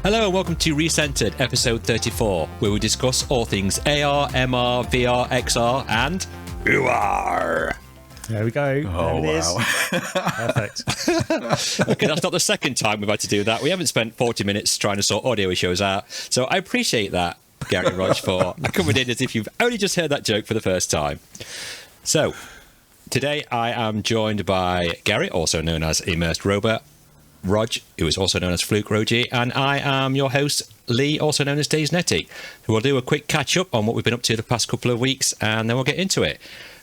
Hello and welcome to Recentered, episode 34, where we discuss all things AR, MR, VR, XR, and UR. There we go. Oh, there it wow. Is. Perfect. Okay, that's not the second time we've had to do that. We haven't spent 40 minutes trying to sort audio issues out. So I appreciate that, Gary and Rog, for coming in as if you've only just heard that joke for the first time. So, today I am joined by Gary, also known as Immersed Robot, Rog, who is also known as Fluke Rogi, and I am your host, Lee, also known as Days Netty. We'll do a quick catch-up on what we've been up to the past couple of weeks, and then we'll get into it.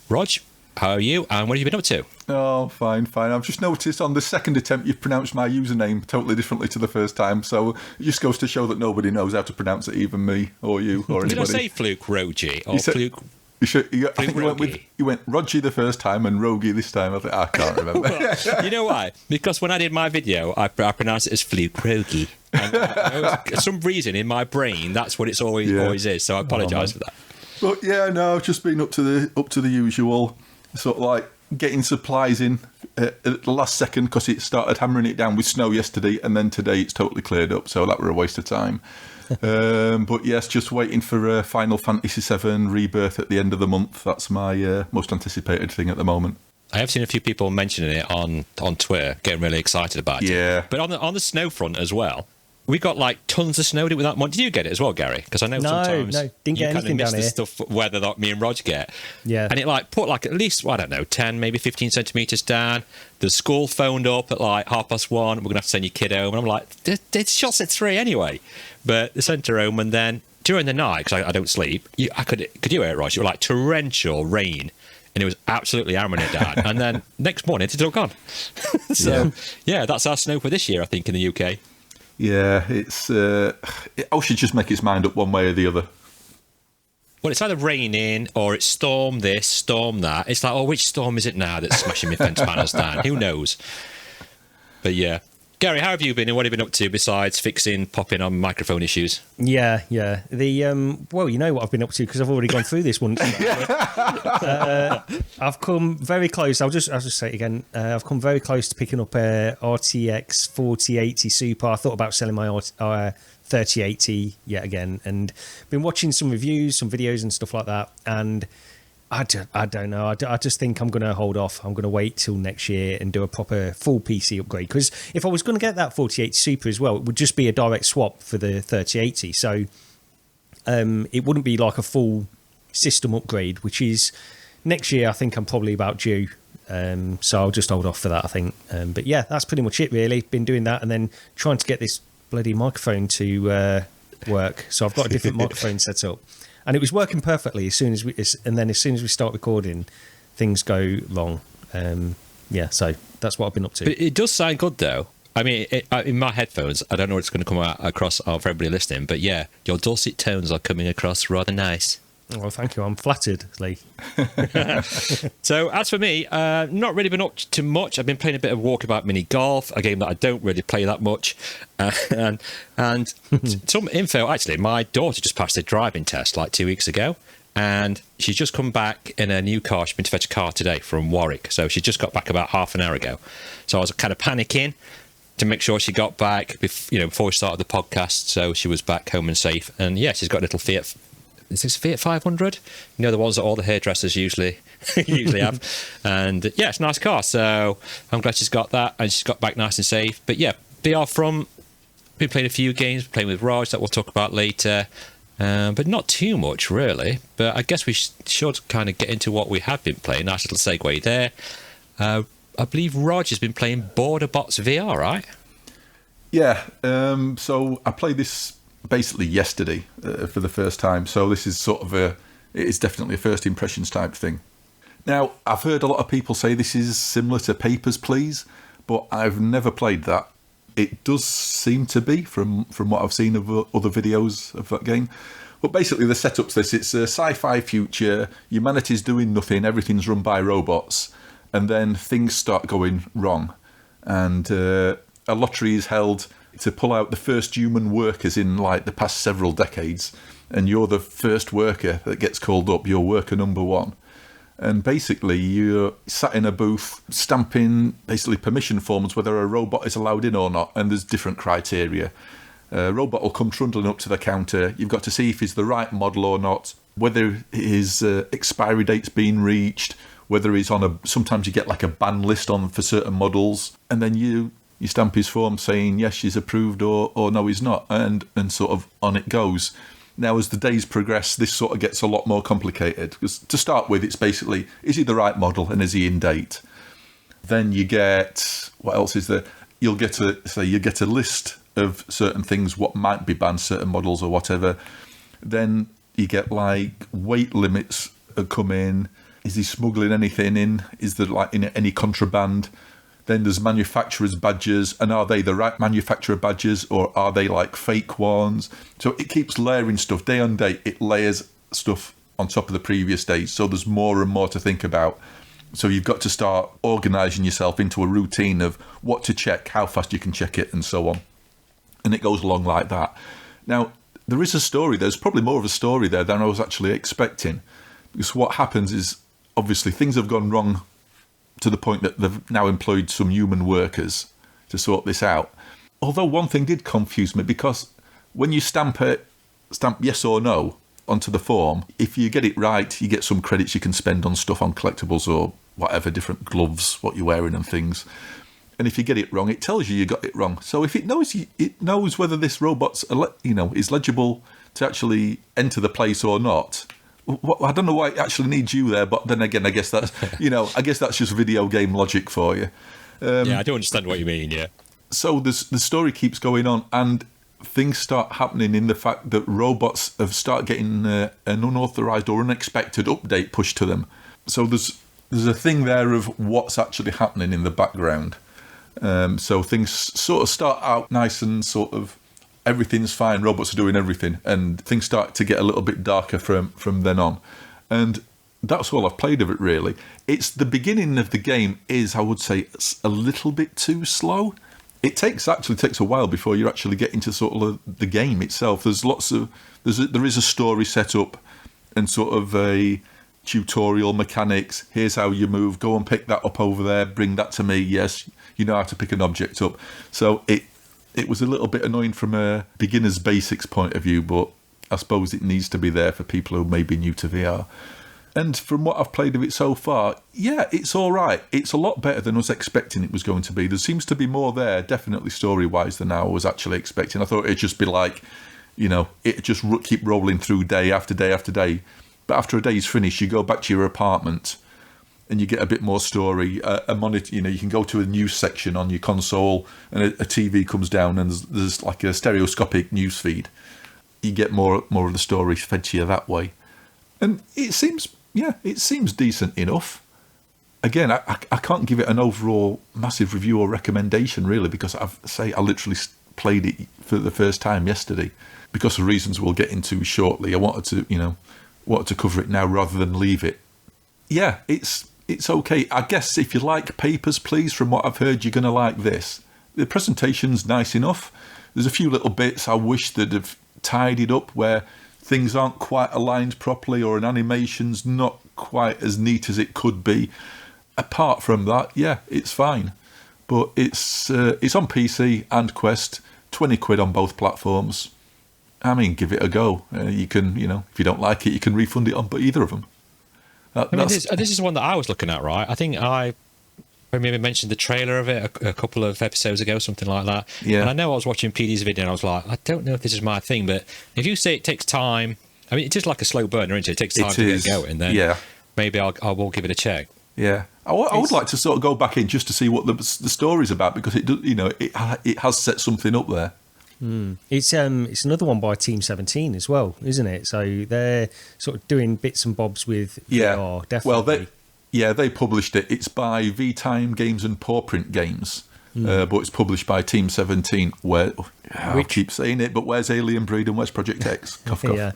Rog, how are you, and what have you been up to? Oh, fine. I've just noticed on the second attempt you've pronounced my username totally differently to the first time, so it just goes to show that nobody knows how to pronounce it, even me or you or anybody. Did I say Fluke Rogi or Fluke? I think you went Rogi the first time and Rogi this time. I can't remember. Well, you know why? Because when I did my video, I pronounced it as Fluke Rogi. And for some reason in my brain, that's what it's always is. So I apologise for that. But yeah, no, I've just been up to the usual, sort of like getting supplies in at the last second because it started hammering it down with snow yesterday, and then today it's totally cleared up. So that were a waste of time. But yes, just waiting for Final Fantasy VII Rebirth at the end of the month. That's my most anticipated thing at the moment. I have seen a few people mentioning it on Twitter, getting really excited about it. Yeah. But on the snow front as well, we got like tons of snow without one. Did you get it as well, Gary? Because I know sometimes didn't get anything down here. the stuff weather that me and Rog get. Yeah. And it like put like at least, I don't know, 10, maybe 15 centimetres down. The school phoned up at like 1:30. We're going to have to send your kid home. And I'm like, it's shots at 3 anyway. But they sent her home, and then during the night, because I don't sleep, could you hear it, Rog? It was like torrential rain. And it was absolutely hammering it down. And then next morning, it's all gone. So, yeah, that's our snow for this year, I think, in the UK. Yeah, it's. I should just make its mind up one way or the other. Well, it's either raining or it's storm this, storm that. It's like, oh, which storm is it now that's smashing my fence panels down? Who knows? But yeah. Gary, how have you been and what have you been up to besides popping on microphone issues? Yeah. Well, you know what I've been up to because I've already gone through this once. I've come very close. I'll just say it again. I've come very close to picking up a RTX 4080 Super. I thought about selling my 3080 yet again, and been watching some reviews, some videos, and stuff like that. And I don't know. I just think I'm going to hold off. I'm going to wait till next year and do a proper full PC upgrade. Because if I was going to get that 4080 Super as well, it would just be a direct swap for the 3080. So it wouldn't be like a full system upgrade, which is next year. I think I'm probably about due. So I'll just hold off for that, I think. But yeah, that's pretty much it, really. Been doing that and then trying to get this bloody microphone to work. So I've got a different microphone set up. And it was working perfectly as soon as we start recording, things go wrong. So that's what I've been up to. But it does sound good, though. I mean, in my headphones, I don't know what's going to come out across for everybody listening, but yeah, your dulcet tones are coming across rather nice. Oh, thank you. I'm flattered, Lee. So, as for me, not really been up to much. I've been playing a bit of Walkabout Mini Golf, a game that I don't really play that much. And some info, actually, my daughter just passed a driving test like 2 weeks ago. And she's just come back in a new car. She's been to fetch a car today from Warwick. So she just got back about half an hour ago. So I was kind of panicking to make sure she got back before we started the podcast. So she was back home and safe. And yeah, she's got a little Fiat. Is this Fiat 500? You know, the ones that all the hairdressers usually have. And yeah, it's a nice car. So I'm glad she's got that and she's got back nice and safe. But yeah, been playing a few games, playing with Raj that we'll talk about later. But not too much, really. But I guess we should kind of get into what we have been playing. Nice little segue there. I believe Raj has been playing Border Bots VR, right? Yeah. So I played this basically yesterday for the first time. So this is it's definitely a first impressions type thing. Now, I've heard a lot of people say this is similar to Papers, Please, but I've never played that. It does seem to be from what I've seen of other videos of that game. But basically the setup's this. It's a sci-fi future. Humanity's doing nothing. Everything's run by robots. And then things start going wrong. And a lottery is held to pull out the first human workers in like the past several decades, and you're the first worker that gets called up. You're worker number 1, and basically you're sat in a booth stamping basically permission forms whether a robot is allowed in or not, and there's different criteria. A robot will come trundling up to the counter. You've got to see if he's the right model or not, whether his expiry date's been reached, whether he's on sometimes you get like a ban list on for certain models, and then you stamp his form saying yes, he's approved, or no, he's not, and sort of on it goes. Now, as the days progress, this sort of gets a lot more complicated, because to start with, it's basically, is he the right model and is he in date? Then you get, what else is there? You get a list of certain things, what might be banned, certain models or whatever. Then you get like weight limits that come in. Is he smuggling anything in? Is there like any contraband? Then there's manufacturer's badges, and are they the right manufacturer badges, or are they like fake ones? So it keeps layering stuff day on day. It layers stuff on top of the previous days, so there's more and more to think about. So you've got to start organising yourself into a routine of what to check, how fast you can check it, and so on. And it goes along like that. Now, there is a story. There's probably more of a story there than I was actually expecting, because what happens is, obviously, things have gone wrong to the point that they've now employed some human workers to sort this out. Although one thing did confuse me, because when you stamp yes or no onto the form, if you get it right, you get some credits you can spend on stuff, on collectibles or whatever, different gloves, what you're wearing and things. And if you get it wrong, it tells you got it wrong. So if it knows whether this robot's is legible to actually enter the place or not. I don't know why it actually needs you there, but then again, I guess that's that's just video game logic for you. Yeah, I do understand what you mean. Yeah. So the story keeps going on, and things start happening in the fact that robots have started getting an unauthorized or unexpected update pushed to them. So there's a thing there of what's actually happening in the background. So things sort of start out nice and sort of everything's fine, robots are doing everything, and things start to get a little bit darker from then on. And that's all I've played of it, really. It's the beginning of the game is, I would say, it's a little bit too slow. It takes a while before you actually get into sort of the game itself. There is a story set up and sort of a tutorial mechanics. Here's how you move. Go and pick that up over there. Bring that to me. Yes, you know how to pick an object up. So it was a little bit annoying from a beginner's basics point of view, but I suppose it needs to be there for people who may be new to VR. And from what I've played of it so far, yeah, it's all right. It's a lot better than I was expecting it was going to be. There seems to be more there, definitely story-wise, than I was actually expecting. I thought it'd just be like, it just keep rolling through day after day after day. But after a day's finished, you go back to your apartment and you get a bit more story. A monitor, you can go to a news section on your console, and a TV comes down, and there's like a stereoscopic news feed. You get more of the story fed to you that way, and it seems decent enough. Again, I can't give it an overall massive review or recommendation really, because I literally played it for the first time yesterday, because of reasons we'll get into shortly. I wanted to cover it now rather than leave it. Yeah, it's okay. I guess if you like Papers, Please, from what I've heard, you're going to like this. The presentation's nice enough. There's a few little bits I wish they'd have tidied up where things aren't quite aligned properly, or an animation's not quite as neat as it could be. Apart from that, yeah, it's fine. But it's on PC and Quest, 20 quid on both platforms. I mean, give it a go. You can, if you don't like it, you can refund it on either of them. This is the one that I was looking at, right? I think I maybe mentioned the trailer of it a couple of episodes ago, something like that. Yeah. And I know I was watching PD's video and I was like, I don't know if this is my thing, but if you say it takes time, I mean, it's just like a slow burner, isn't it? It takes time to get going, then maybe I will give it a check. Yeah. I would like to sort of go back in just to see what the story's about, because it has set something up there. It's another one by Team 17 as well, isn't it? So they're sort of doing bits and bobs with VR, definitely. Well, they published it. It's by V-Time Games and Pawprint Games, but it's published by Team 17. I keep saying it, but where's Alien Breed and where's Project X? Cough, cough. Yeah,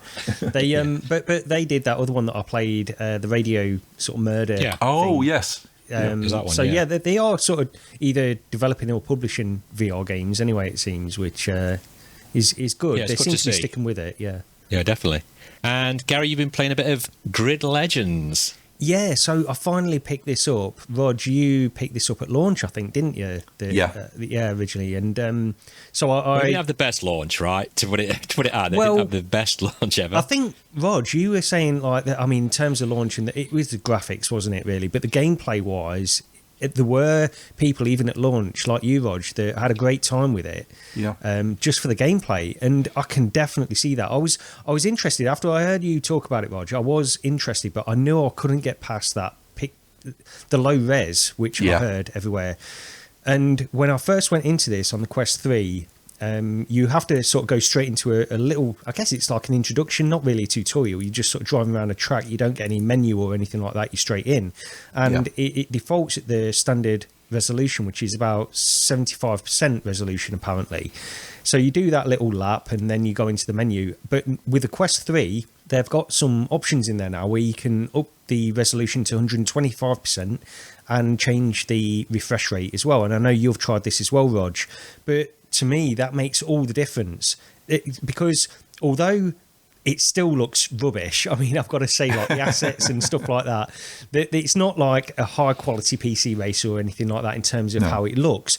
they but they did that other one that I played, the radio sort of murder. Yeah. Oh thing. Yes. They are sort of either developing or publishing VR games anyway, it seems, which is good. Yeah, they good seem to be see. sticking with it, yeah. Yeah, definitely. And Gary, you've been playing a bit of Grid Legends. Yeah, so I finally picked this up. Rog, you picked this up at launch, I think, didn't you? Yeah, originally. And so I We didn't have the best launch, right? To put it out, they Well, didn't have the best launch ever. I think, Rog, you were saying like that. I mean, in terms of launching, it was the graphics, wasn't it? Really, but the gameplay wise, there were people even at launch like you, Rog, that had a great time with it. Yeah. Just for the gameplay, and I can definitely see that. I was interested after I heard you talk about it, Rog. I was interested, but I knew I couldn't get past that the low res, which I heard everywhere. And when I first went into this on the Quest 3. You have to sort of go straight into a little, I guess it's like an introduction, not really a tutorial. You're just sort of driving around a track. You don't get any menu or anything like that. You're straight in. And it defaults at the standard resolution, which is about 75% resolution, apparently. So you do that little lap and then you go into the menu. But with the Quest 3, they've got some options in there now where you can up the resolution to 125% and change the refresh rate as well. And I know you've tried this as well, Rog. But to me, that makes all the difference because although it still looks rubbish, I mean, I've got to say, like the assets and stuff like that, it's not like a high quality PC racer or anything like that in terms of how it looks,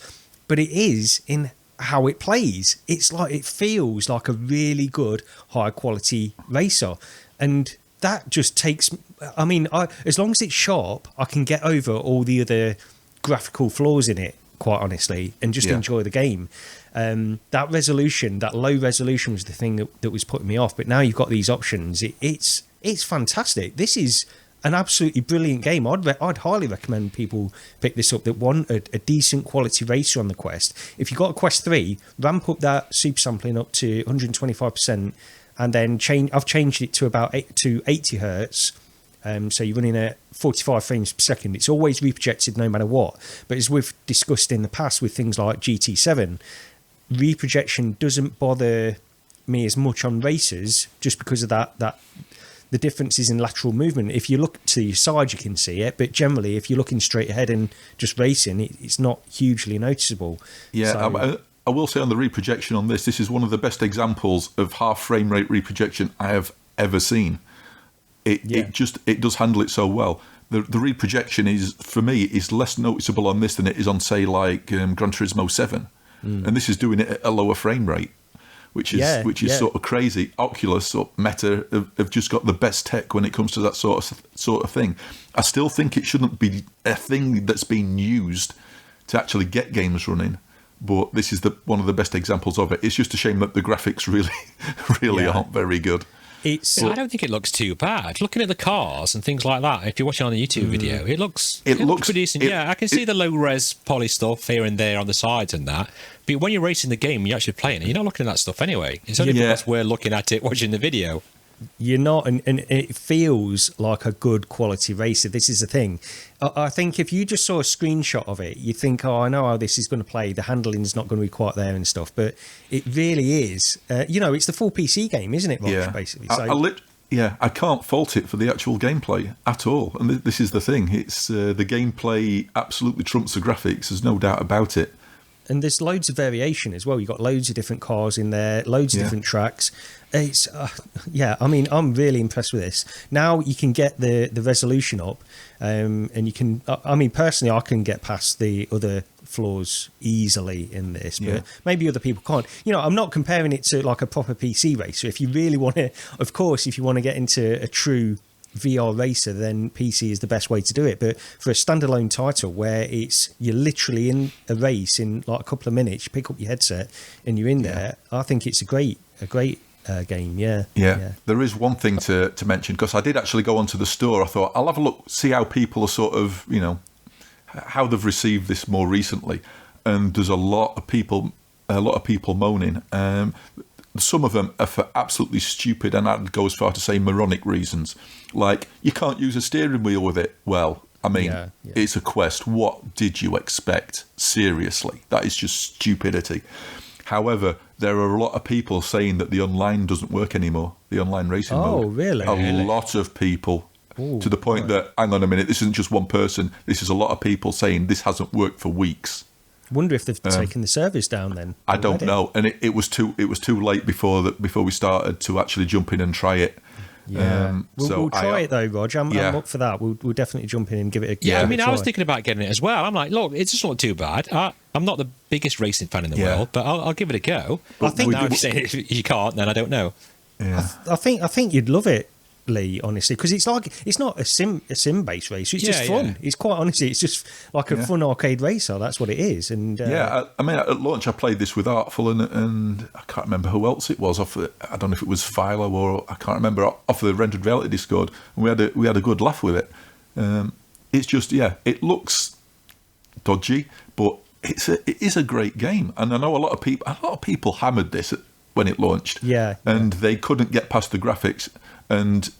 but it is in how it plays. It's like it feels like a really good high quality racer, and that just takes. I mean, as long as it's sharp, I can get over all the other graphical flaws in it, quite honestly, and just enjoy the game. That resolution, that low resolution was the thing that was putting me off, but now you've got these options. It's fantastic. This is an absolutely brilliant game. I'd highly recommend people pick this up that want a decent quality racer on the Quest. If you've got a Quest 3, ramp up that super sampling up to 125%, and then I've changed it to about 80 hertz. So you're running at 45 frames per second. It's always reprojected no matter what. But as we've discussed in the past with things like GT7, reprojection doesn't bother me as much on racers just because of that the differences in lateral movement. If you look to your side, you can see it. But generally, if you're looking straight ahead and just racing, it's not hugely noticeable. Yeah, So, I will say on the reprojection on this is one of the best examples of half frame rate reprojection I have ever seen. It does handle it so well. The reprojection is, for me, is less noticeable on this than it is on, say, like Gran Turismo 7, and this is doing it at a lower frame rate, which is sort of crazy. Oculus or Meta have just got the best tech when it comes to that sort of thing. I still think it shouldn't be a thing that's being used to actually get games running, but this is one of the best examples of it. It's just a shame that the graphics really aren't very good. I don't think it looks too bad. Looking at the cars and things like that, if you're watching on a YouTube video, it looks pretty decent. I can see the low-res poly stuff here and there on the sides and that. But when you're racing the game, you're actually playing it. You're not looking at that stuff anyway. It's only because we're looking at it watching the video. You're not, and it feels like a good quality racer. This is the thing. I think if you just saw a screenshot of it, you'd think, oh, I know how this is going to play. The handling's not going to be quite there and stuff. But it really is. It's the full PC game, isn't it, Rob, basically? So, I can't fault it for the actual gameplay at all. And this is the thing. It's the gameplay absolutely trumps the graphics. There's no doubt about it. And there's loads of variation as well. You've got loads of different cars in there, loads of different tracks. It's I mean, I'm really impressed with this. Now you can get the resolution up, and you can. I mean, personally, I can get past the other flaws easily in this, but maybe other people can't. I'm not comparing it to like a proper PC racer. If you really want to, of course, if you want to get into a true VR racer, then PC is the best way to do it. But for a standalone title where you're literally in a race in like a couple of minutes, you pick up your headset and you're in there, I think it's a great game. Yeah. There is one thing to mention, because I did actually go onto the store. I thought I'll have a look, see how people are sort of, how they've received this more recently, and there's a lot of people moaning. Some of them are for absolutely stupid, and I'd go as far to say moronic reasons. Like, you can't use a steering wheel with it. Well, I mean, it's a Quest. What did you expect? Seriously, that is just stupidity. However, there are a lot of people saying that the online doesn't work anymore, the online racing mode. Oh, really? A lot of people, to the point that, hang on a minute, this isn't just one person. This is a lot of people saying this hasn't worked for weeks. Wonder if they've taken the servers down then. I don't know, and it was too late before we started to actually jump in and try it. Yeah, we'll try it though, Rog. I'm Yeah. up for that. We'll definitely jump in and give it a Yeah, I give it mean, a I was try. thinking about getting it as well. I'm like, look, it's just not too bad. I'm not the biggest racing fan in the world, but I'll give it a go. I think now if you say if you can't, then I don't know. Yeah. I think you'd love it, Lee, honestly, because it's not a sim based race. It's just fun. Yeah. It's quite honestly, it's just like a fun arcade racer. That's what it is. And I mean, at launch, I played this with Artful and I can't remember who else it was off. I don't know if it was Philo or I can't remember off the Rendered Reality Discord. And we had a good laugh with it. It's just it looks dodgy, but it is a great game. And I know a lot of people hammered this when it launched. And they couldn't get past the graphics. And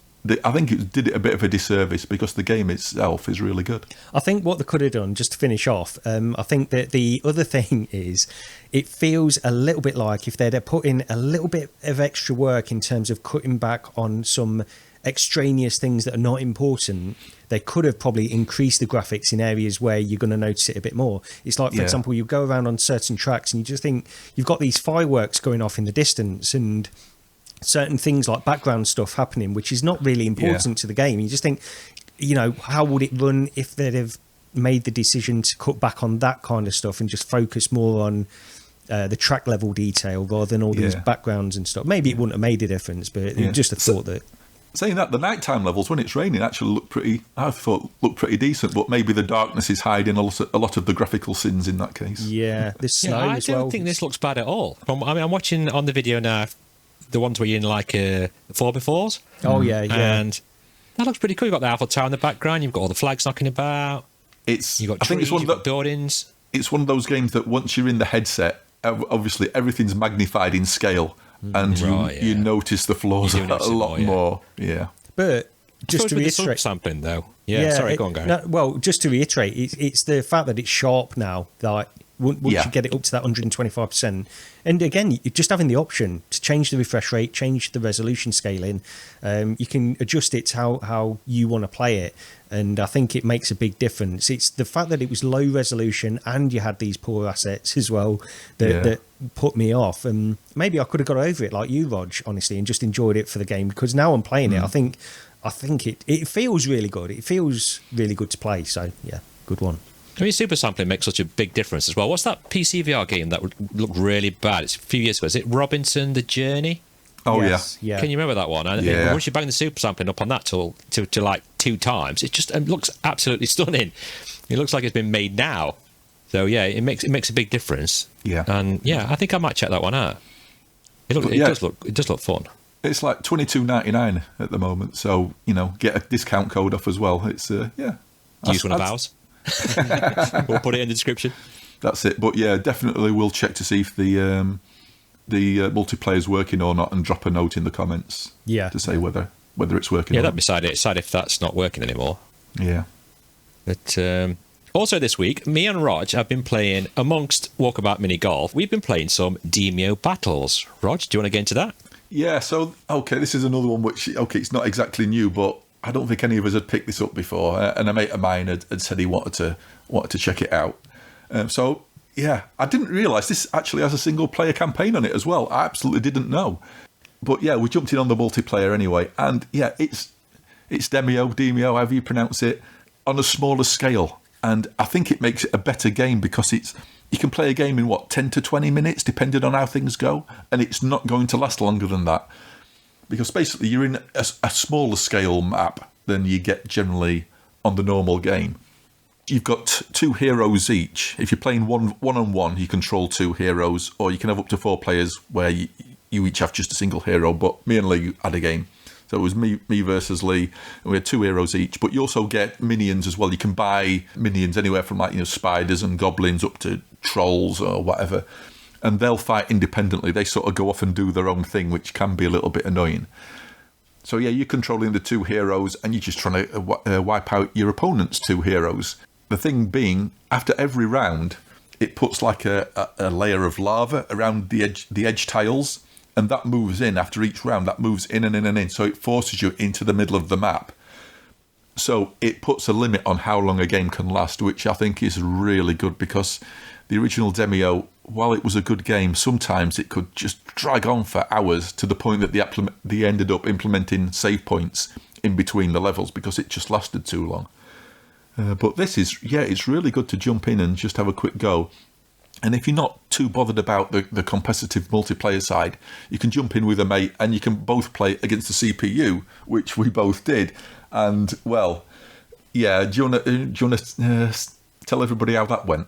I think it did it a bit of a disservice because the game itself is really good. I think what they could have done, just to finish off, I think that the other thing is it feels a little bit like if they'd have put in a little bit of extra work in terms of cutting back on some extraneous things that are not important, they could have probably increased the graphics in areas where you're going to notice it a bit more. It's like, for example, you go around on certain tracks and you just think you've got these fireworks going off in the distance and certain things like background stuff happening, which is not really important to the game. You just think, how would it run if they'd have made the decision to cut back on that kind of stuff and just focus more on the track level detail rather than all these backgrounds and stuff. Maybe it wouldn't have made a difference, but just a thought that... Saying that, the nighttime levels, when it's raining, actually look pretty decent, but maybe the darkness is hiding a lot of the graphical sins in that case. Yeah, the snow as well. I don't think this looks bad at all. I'm watching on the video now the ones where you're in like 4x4s. Oh, yeah. And that looks pretty cool. You've got the Eiffel Tower in the background. You've got all the flags knocking about. You've got trees, you've got buildings. It's one of those games that once you're in the headset, obviously everything's magnified in scale. And you notice the flaws a lot more. Yeah. But just to reiterate... sampling, though. Yeah, sorry, go on, Gary. No, well, just to reiterate, it's the fact that it's sharp now, like once you get it up to that 125%. And again, just having the option to change the refresh rate, change the resolution scaling, you can adjust it to how you want to play it. And I think it makes a big difference. It's the fact that it was low resolution and you had these poor assets as well that put me off. And maybe I could have got over it like you, Rog, honestly, and just enjoyed it for the game, because now I'm playing it. I think it feels really good. It feels really good to play. So, yeah, good one. I mean, super sampling makes such a big difference as well. What's that PC VR game that would look really bad? It's a few years ago. Is it Robinson The Journey? Oh, yes, yeah. Can you remember that one? And once you bang the super sampling up on that to like 2 times, it looks absolutely stunning. It looks like it's been made now. So yeah, it makes a big difference. Yeah. And yeah, I think I might check that one out. It does look fun. It's like $22.99 at the moment, so get a discount code off as well. It's Use one of ours. We'll put it in the description. That's it. But yeah, definitely we'll check to see if the multiplayer is working or not, and drop a note in the comments. To say whether it's working. Yeah, that'd be sad if that's not working anymore. Yeah. But also this week, me and Rog have been playing, amongst Walkabout Mini Golf, we've been playing some Demeo Battles. Rog, do you want to get into that? Yeah, so, this is another one which, it's not exactly new, but I don't think any of us had picked this up before. And a mate of mine had said he wanted to check it out. I didn't realise this actually has a single-player campaign on it as well. I absolutely didn't know. But yeah, we jumped in on the multiplayer anyway. And yeah, it's Demeo, however you pronounce it, on a smaller scale. And I think it makes it a better game because you can play a game in 10 to 20 minutes, depending on how things go, and it's not going to last longer than that. Because basically you're in a smaller scale map than you get generally on the normal game. You've got 2 heroes each. If you're playing one-on-one, you control 2 heroes, or you can have up to 4 players where you each have just a single hero. But me and Lee had a game. So it was me versus Lee, and we had 2 heroes each. But you also get minions as well. You can buy minions anywhere from spiders and goblins up to trolls or whatever. And they'll fight independently. They sort of go off and do their own thing, which can be a little bit annoying. So yeah, you're controlling the 2 heroes, and you're just trying to wipe out your opponent's 2 heroes. The thing being, after every round, it puts like a layer of lava around the edge tiles. And that moves in after each round. That moves in and in and in. So it forces you into the middle of the map. So it puts a limit on how long a game can last, which I think is really good because the original Demeo while it was a good game, sometimes it could just drag on for hours to the point that they ended up implementing save points in between the levels because it just lasted too long. But this is, it's really good to jump in and just have a quick go. And if you're not too bothered about the competitive multiplayer side, you can jump in with a mate and you can both play against the CPU, which we both did. And, well, yeah, do you want to tell everybody how that went?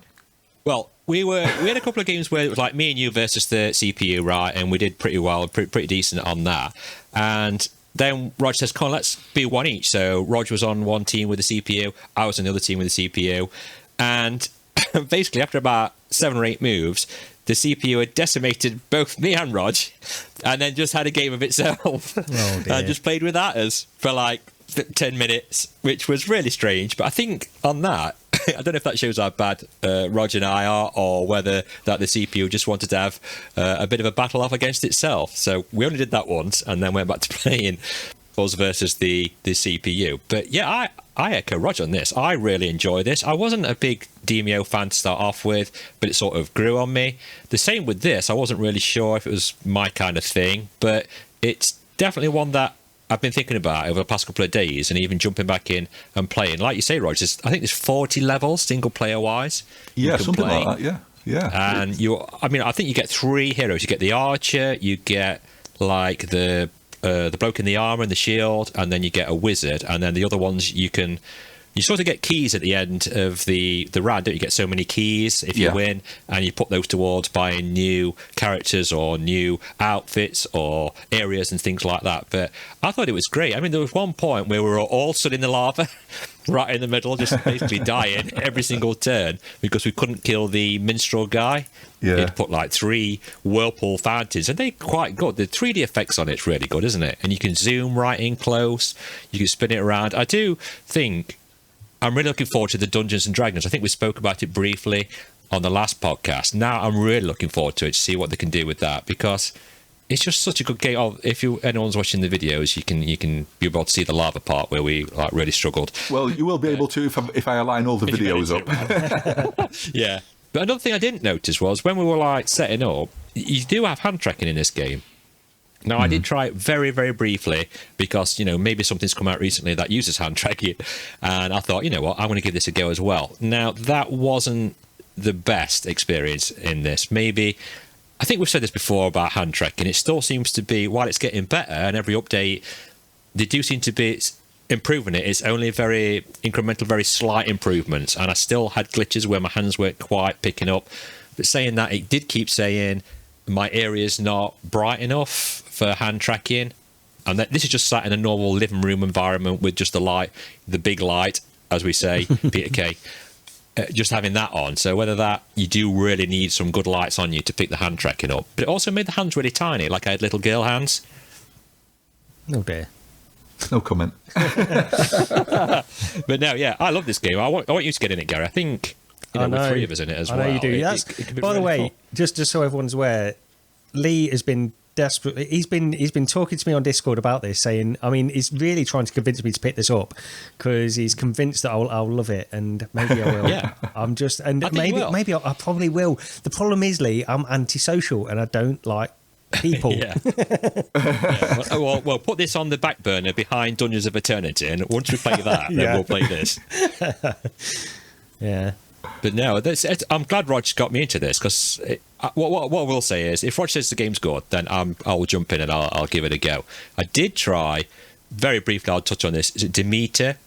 Well, we had a couple of games where it was like me and you versus the CPU, right? And we did pretty well, pretty decent on that. And then Roger says, "Come on, let's be one each." So Roger was on one team with the CPU, I was on the other team with the CPU, and basically after about 7 or 8 moves, the CPU had decimated both me and Rog, and then just had a game of itself. And just played without us for like 10 minutes, which was really strange. But I think on that, I don't know if that shows how bad Rog and I are, or whether that the CPU just wanted to have a bit of a battle off against itself. So we only did that once, and then went back to playing us versus the CPU. But yeah, I echo Rog on this. I really enjoy this. I wasn't a big Demeo fan to start off with, but it sort of grew on me. The same with this. I wasn't really sure if it was my kind of thing, but it's definitely one that I've been thinking about over the past couple of days, and even jumping back in and playing. Like you say, Roger, I think there's 40 levels single player wise. Yeah, something like that. Yeah. And I think you get 3 heroes. You get the archer, you get like the bloke in the armor and the shield, and then you get a wizard, and then the other ones you sort of get keys at the end of the round, don't you? Get so many keys if you win, and you put those towards buying new characters or new outfits or areas and things like that. But I thought it was great. I mean, there was one point where we were all stood in the lava right in the middle, just basically dying every single turn because we couldn't kill the minstrel guy. Yeah. He'd put like 3 whirlpool fountains, and they're quite good. The 3D effects on it's really good, isn't it? And you can zoom right in close, you can spin it around. I do think I'm really looking forward to the Dungeons and Dragons. I think we spoke about it briefly on the last podcast. Now I'm really looking forward to it, to see what they can do with that, because it's just such a good game. If anyone's watching the videos, you can be able to see the lava part where we like really struggled. Well, you will be able to if I align all the videos up. Yeah. But another thing I didn't notice was when we were like setting up, you do have hand tracking in this game. Now, I did try it very, very briefly because, maybe something's come out recently that uses hand tracking. And I thought, you know what, I'm going to give this a go as well. Now, that wasn't the best experience in this. Maybe, I think we've said this before about hand tracking. It still seems to be, while it's getting better and every update, they do seem to be improving it. It's only very incremental, very slight improvements. And I still had glitches where my hands weren't quite picking up. But saying that, it did keep saying my area's not bright enough for hand tracking, and this is just sat in a normal living room environment with just the big light, as we say, Peter K, just having that on. So whether that you do really need some good lights on you to pick the hand tracking up, but it also made the hands really tiny, like I had little girl hands. Oh dear. No comment. But no, yeah, I love this game. I want you to get in it, Gary. I think with 3 of us in it as well. I know you do. It by the way, fun. just so everyone's aware, Lee has been desperate. He's been talking to me on Discord about this, saying, I mean, he's really trying to convince me to pick this up because he's convinced that I'll love it, and maybe I will. Yeah. I'm just, and maybe I probably will. The problem is, Lee, I'm antisocial and I don't like people. Yeah. Well, put this on the back burner behind Dungeons of Eternity, and once we play that, then we'll play this. Yeah. But no, I'm glad Roger got me into this, because what I will say is, if Roger says the game's good, then I'll jump in and I'll give it a go. I did try, very briefly, I'll touch on this, is it Demeter?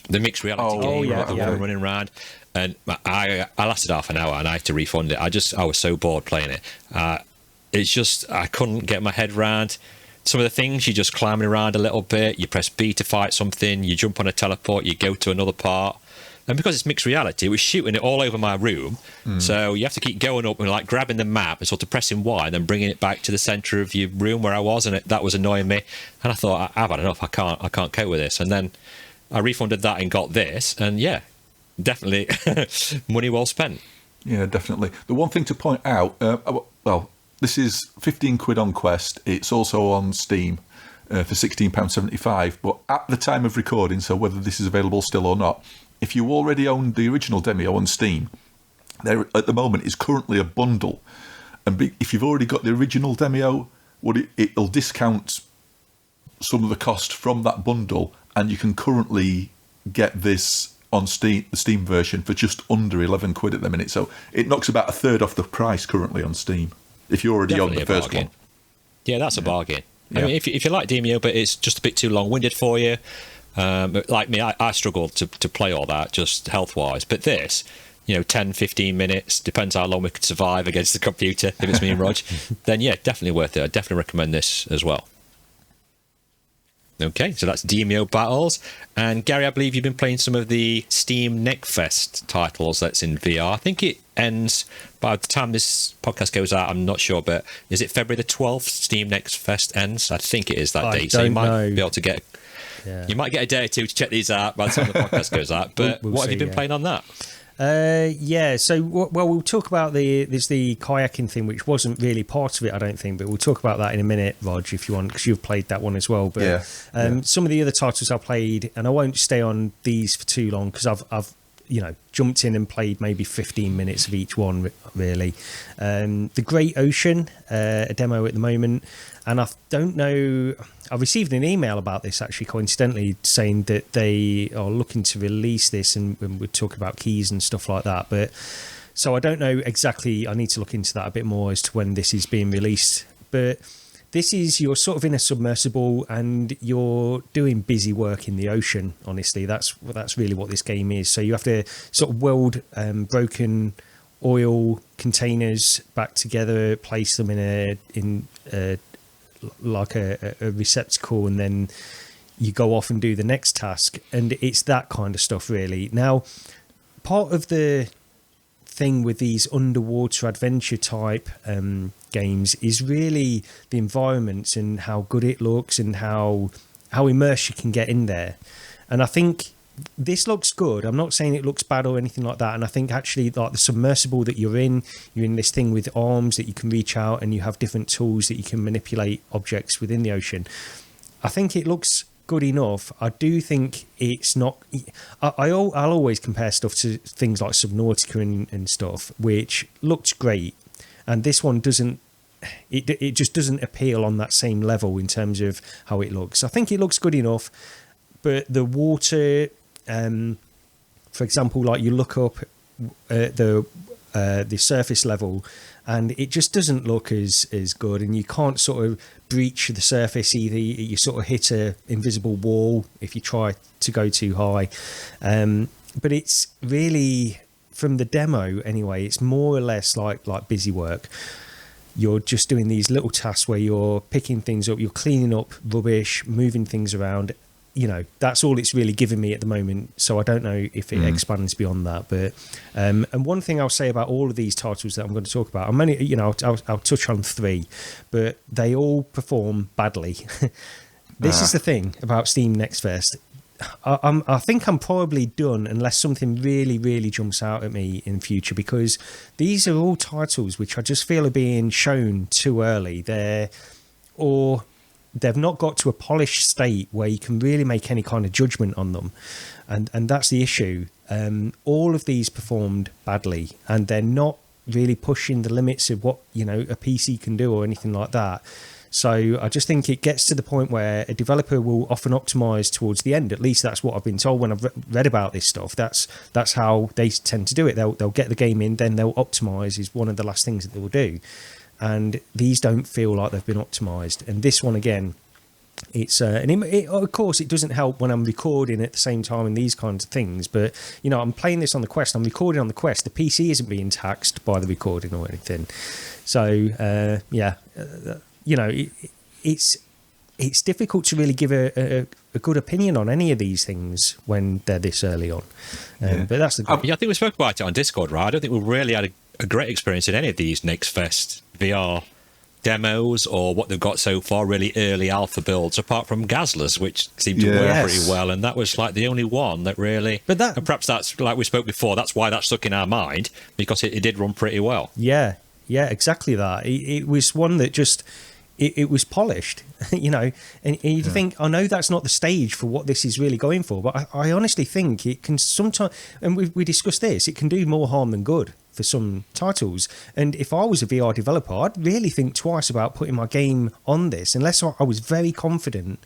The mixed reality game where running around. And I lasted half an hour and I had to refund it. I was so bored playing it. It's just, I couldn't get my head around some of the things. You're just climbing around a little bit, you press B to fight something, you jump on a teleport, you go to another part. And because it's mixed reality, it was shooting it all over my room. So you have to keep going up and like grabbing the map and sort of pressing Y and then bringing it back to the centre of your room where I was, and that was annoying me. And I thought, I've had enough. I can't cope with this. And then I refunded that and got this. And yeah, definitely money well spent. Yeah, definitely. The one thing to point out, this is 15 quid on Quest. It's also on Steam for £16.75. But at the time of recording, so whether this is available still or not, if you already own the original Demeo on Steam, there at the moment is currently a bundle, and if you've already got the original Demeo, it'll discount some of the cost from that bundle, and you can currently get this on Steam, the Steam version, for just under 11 quid at the minute. So it knocks about a third off the price currently on Steam if you're already Definitely on the first bargain. one. Yeah, that's a bargain. Yeah. I mean, if you like Demeo, but it's just a bit too long-winded for you, like me, I struggle to play all that just health-wise. But this, 10, 15 minutes, depends how long we could survive against the computer, if it's me and Rog, then yeah, definitely worth it. I definitely recommend this as well. Okay, so that's Demeo Battles. And Gary, I believe you've been playing some of the Steam Neckfest titles that's in VR. I think it ends by the time this podcast goes out, I'm not sure, but is it February the 12th Steam Neckfest ends? I think it is that date. So you might be able to get you might get a day or two to check these out by the time the podcast goes out. But what have you been playing on that? So we'll talk about there's the kayaking thing, which wasn't really part of it, I don't think, but we'll talk about that in a minute, Rog, if you want, because you've played that one as well. But some of the other titles I played, and I won't stay on these for too long because I've jumped in and played maybe 15 minutes of each one, really. The Great Ocean, a demo at the moment, and I don't know, I received an email about this actually coincidentally saying that they are looking to release this, and we're talking about keys and stuff like that, but so I don't know exactly, I need to look into that a bit more as to when this is being released. But this is, you're sort of in a submersible and you're doing busy work in the ocean. Honestly, that's really what this game is. So you have to sort of weld broken oil containers back together, place them in a receptacle, and then you go off and do the next task. And it's that kind of stuff, really. Now, part of the thing with these underwater adventure type games is really the environments and how good it looks and how immersed you can get in there. And I think this looks good. I'm not saying it looks bad or anything like that. And I think actually, like the submersible that you're in this thing with arms that you can reach out, and you have different tools that you can manipulate objects within the ocean. I think it looks good enough. I do think it's not. I'll always compare stuff to things like Subnautica and stuff, which looked great, and this one doesn't. It just doesn't appeal on that same level in terms of how it looks. I think it looks good enough, but the water, for example, like you look up at the surface level, and it just doesn't look as good, and you can't sort of breach the surface either. You sort of hit a invisible wall if you try to go too high. But it's really, from the demo anyway, it's more or less like busy work. You're just doing these little tasks where you're picking things up, you're cleaning up rubbish, moving things around. That's all it's really given me at the moment. So I don't know if it expands beyond that. But and one thing I'll say about all of these titles that I'm going to talk about, I'm only, I'll touch on 3, but they all perform badly. This is the thing about Steam Next Fest. I think I'm probably done unless something really, really jumps out at me in the future, because these are all titles which I just feel are being shown too early. They've not got to a polished state where you can really make any kind of judgment on them. And that's the issue. All of these performed badly, and they're not really pushing the limits of what, a PC can do or anything like that. So I just think it gets to the point where a developer will often optimize towards the end. At least that's what I've been told when I've read about this stuff. That's how they tend to do it. They'll get the game in, then they'll optimize is one of the last things that they will do. And these don't feel like they've been optimized. And this one, again, it's of course it doesn't help when I'm recording at the same time and these kinds of things. But I'm playing this on the Quest. I'm recording on the Quest. The PC isn't being taxed by the recording or anything. So it's difficult to really give a good opinion on any of these things when they're this early on. But that's the. I think we spoke about it on Discord, right? I don't think we really had a great experience in any of these Next Fest VR demos or what they've got so far, really early alpha builds, apart from Gazla's, which seemed to work pretty well, and that was like the only one that really. But and perhaps that's, like we spoke before, that's why that's stuck in our mind, because it did run pretty well. Yeah, exactly that. It was one that just. It was polished, and you think, I know that's not the stage for what this is really going for, but I honestly think it can sometimes, and we discussed this, it can do more harm than good. for some titles. And if I was a VR developer, I'd really think twice about putting my game on this, unless I was very confident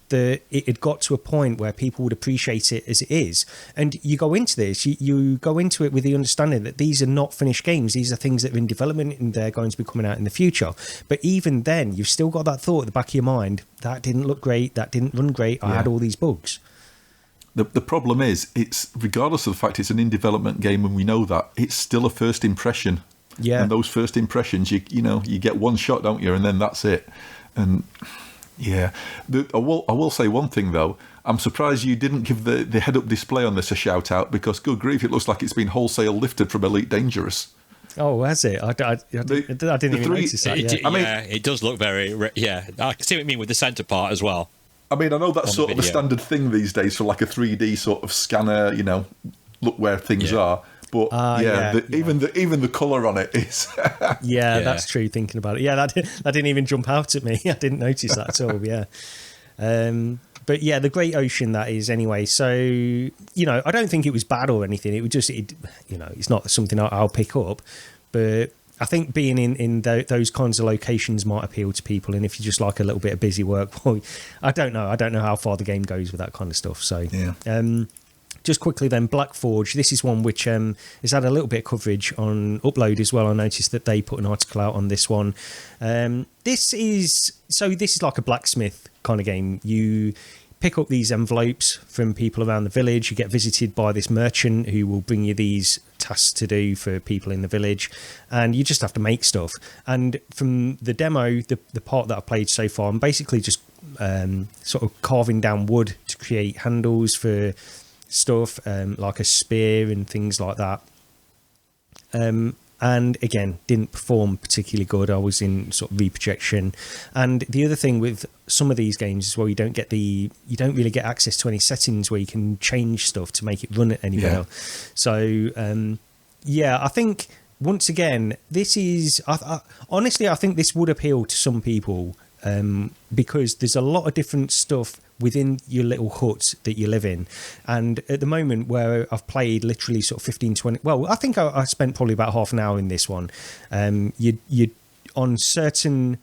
that it had got to a point where people would appreciate it as it is. And you go into this, you go into it with the understanding that these are not finished games. These are things that are in development and they're going to be coming out in the future. But even then, you've still got that thought at the back of your mind, that didn't look great, that didn't run great, I had all these bugs. The problem is, it's regardless of the fact it's an in-development game and we know that, it's still a first impression. Yeah. And those first impressions, you get one shot, don't you? And then that's it. And... yeah, I will say one thing though. I'm surprised you didn't give the head-up display on this a shout-out, because good grief, it looks like it's been wholesale lifted from Elite Dangerous. Oh, has it? I didn't even notice that. Yeah. It does look very... yeah, I can see what you mean with the centre part as well. I mean, I know that's sort of a standard thing these days for like a 3D sort of scanner, look where things are. But even the colour on it is... yeah, that's true, thinking about it. Yeah, that didn't even jump out at me. I didn't notice that at all, yeah. But yeah, the Great Ocean, that is, anyway. So, I don't think it was bad or anything. It would just, it's not something I'll pick up. But I think being in those kinds of locations might appeal to people. And if you just like a little bit of busy work, well, I don't know. I don't know how far the game goes with that kind of stuff. So, yeah. Just quickly then, Blackforge. This is one which has had a little bit of coverage on Upload as well. I noticed that they put an article out on this one. This is like a blacksmith kind of game. You pick up these envelopes from people around the village. You get visited by this merchant who will bring you these tasks to do for people in the village, and you just have to make stuff. And from the demo, the part that I played so far, I'm basically just sort of carving down wood to create handles for stuff, like a spear and things like that. And again, didn't perform particularly good. I was in sort of reprojection. And the other thing with some of these games is, well, you don't really get access to any settings where you can change stuff to make it run any better. So I think once again, this is honestly, I think this would appeal to some people, because there's a lot of different stuff within your little hut that you live in. And at the moment, where I've played literally sort of 15, 20, well, I think I spent probably about half an hour in this one. You on certain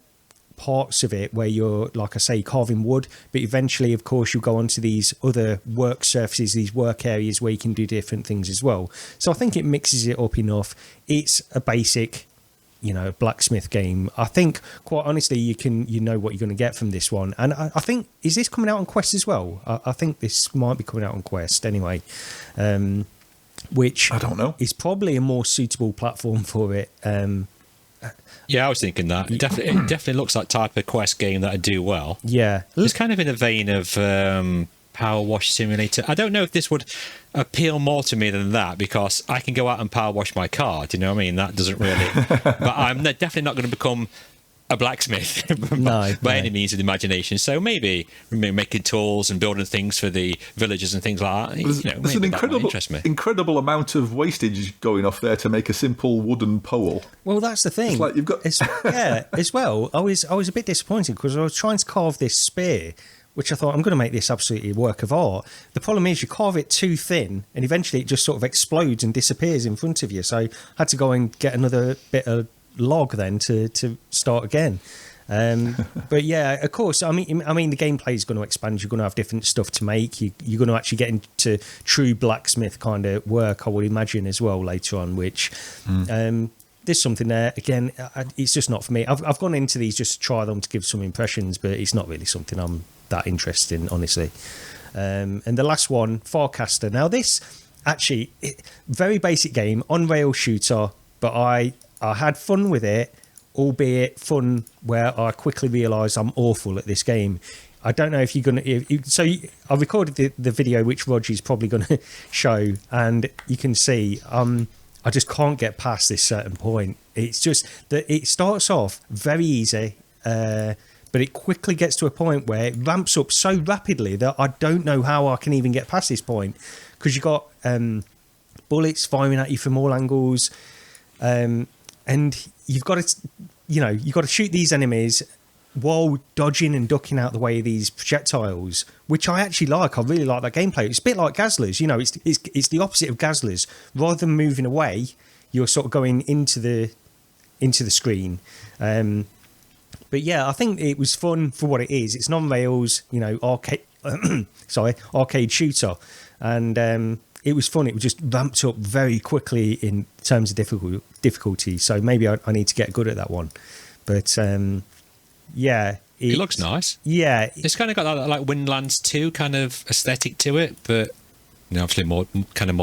parts of it where you're, like I say, carving wood, but eventually, of course, you'll go onto these other work surfaces, these work areas where you can do different things as well. So I think it mixes it up enough. It's a basic blacksmith game. I think, quite honestly, you know what you're going to get from this one. And I think, is this coming out on Quest as well? I think this might be coming out on Quest anyway, which I don't know. Is probably a more suitable platform for it. Yeah, I was thinking that. It definitely looks like type of Quest game that would do well. Yeah. It's kind of in the vein of Powerwash Simulator. I don't know if this would appeal more to me than that, because I can go out and power wash my car. Do you know what I mean? That doesn't really... but I'm definitely not going to become a blacksmith by any means of the imagination. So maybe making tools and building things for the villagers and things like that. There's an incredible amount of wastage going off there to make a simple wooden pole. Well, that's the thing. It's like you've got... as well. I was a bit disappointed because I was trying to carve this spear, which I thought, I'm going to make this absolutely a work of art. The problem is you carve it too thin and eventually it just sort of explodes and disappears in front of you. So I had to go and get another bit of log then to start again. But yeah, of course, I mean the gameplay is going to expand. You're going to have different stuff to make. You're going to actually get into true blacksmith kind of work, I would imagine, as well later on, which... there's something there. Again, it's just not for me. I've gone into these just to try them to give some impressions, but it's not really something I'm that interested in, honestly. And the last one, Farcaster. Now this, actually, very basic game, on-rail shooter, but I had fun with it, albeit fun where I quickly realised I'm awful at this game. I don't know if you're going to... I recorded the video, which Roger's probably going to show, and you can see... I just can't get past this certain point. It's just that it starts off very easy, but it quickly gets to a point where it ramps up so rapidly that I don't know how I can even get past this point, because you've got bullets firing at you from all angles, and you've got to shoot these enemies while dodging and ducking out the way of these projectiles, which I actually like. I really like that gameplay. It's a bit like Gazlers, it's the opposite of Gazlers. Rather than moving away, you're sort of going into the screen. But yeah, I think it was fun for what it is. It's non-rails, arcade arcade shooter, and it was fun. It was just ramped up very quickly in terms of difficulty. So maybe I need to get good at that one. But yeah, it looks nice. Yeah, it's kind of got that like Windlands 2 kind of aesthetic to it, but obviously more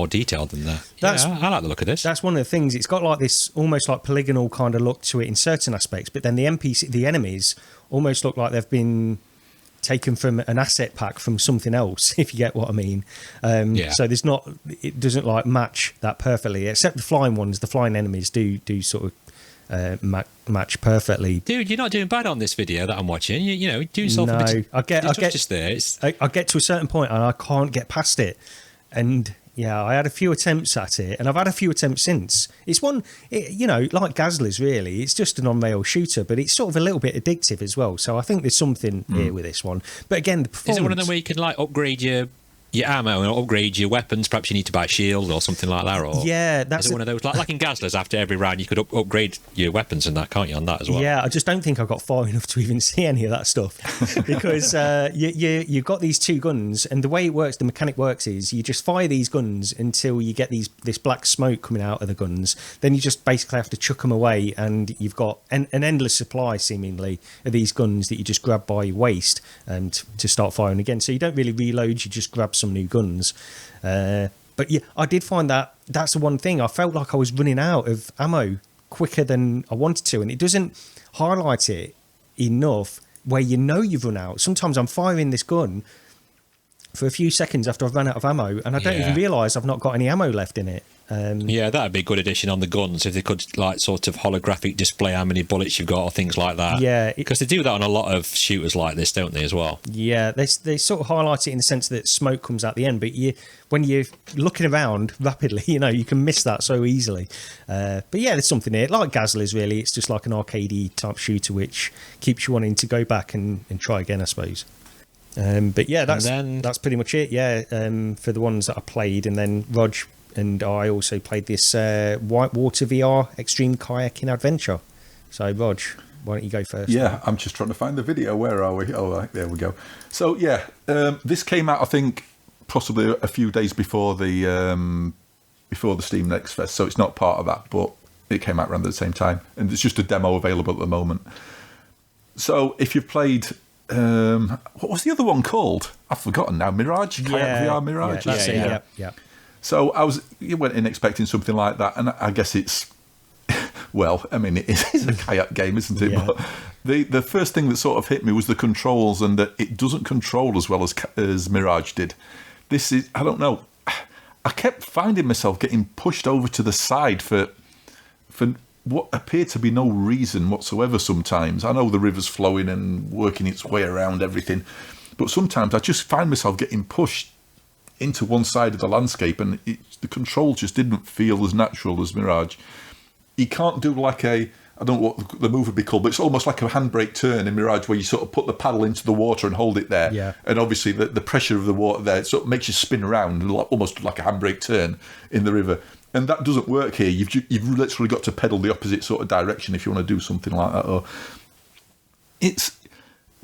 detailed than that. I like the look of this. That's one of the things. It's got like this almost like polygonal kind of look to it in certain aspects, but then the enemies almost look like they've been taken from an asset pack from something else, if you get what I mean. So it doesn't like match that perfectly, except the flying ones. The flying enemies do sort of match perfectly. Dude, you're not doing bad on this video that I'm watching. You doing yourself a bit. I get to a certain point and I can't get past it. And yeah, I had a few attempts at it, and I've had a few attempts since. It's one, like Gazla's really. It's just a non-rail shooter, but it's sort of a little bit addictive as well. So I think there's something here with this one. But again, the performance... Is it one of them where you can like upgrade your ammo and upgrade your weapons? Perhaps you need to buy a shield or something like that. Or yeah, that's one of those like in Gazla's. After every round, you could upgrade your weapons and that, can't you? On that as well. Yeah, I just don't think I got far enough to even see any of that stuff because you've got these two guns, and the way it works, the mechanic works is you just fire these guns until you get this black smoke coming out of the guns. Then you just basically have to chuck them away, and you've got an endless supply seemingly of these guns that you just grab by your waist and to start firing again. So you don't really reload; you just grab some new guns. But yeah, I did find that's the one thing. I felt like I was running out of ammo quicker than I wanted to, and it doesn't highlight it enough where you've run out. Sometimes I'm firing this gun for a few seconds after I've run out of ammo, and I don't even realise I've not got any ammo left in it. Yeah, that'd be a good addition on the guns if they could like sort of holographic display how many bullets you've got or things like that. Yeah, because they do that on a lot of shooters like this, don't they, as well? Yeah, they sort of highlight it in the sense that smoke comes out the end, but when you're looking around rapidly, you can miss that so easily. But yeah, there's something here. Like Gazla's really, it's just like an arcadey type shooter which keeps you wanting to go back and try again, I suppose. But yeah, that's pretty much it. Yeah, for the ones that I played, and then Rog and I also played this Whitewater VR Extreme Kayaking Adventure. So, Rog, why don't you go first? Yeah, I'm just trying to find the video. Where are we? Oh, right, there we go. So, yeah, this came out, I think, possibly a few days before the Steam Next Fest. So it's not part of that, but it came out around the same time. And it's just a demo available at the moment. So if you've played... what was the other one called? I've forgotten now. Mirage? Kayak VR Mirage? Yeah. So you went in expecting something like that, and I guess it's, well, I mean, it is a kayak game, isn't it? Yeah. But the first thing that sort of hit me was the controls, and that it doesn't control as well as Mirage did. This is, I don't know, I kept finding myself getting pushed over to the side for what appeared to be no reason whatsoever sometimes. I know the river's flowing and working its way around everything, but sometimes I just find myself getting pushed into one side of the landscape, and the control just didn't feel as natural as Mirage. You can't do like I don't know what the move would be called, but it's almost like a handbrake turn in Mirage where you sort of put the paddle into the water and hold it there. Yeah. And obviously the pressure of the water there sort of makes you spin around, almost like a handbrake turn in the river. And that doesn't work here. You've literally got to pedal the opposite sort of direction if you want to do something like that.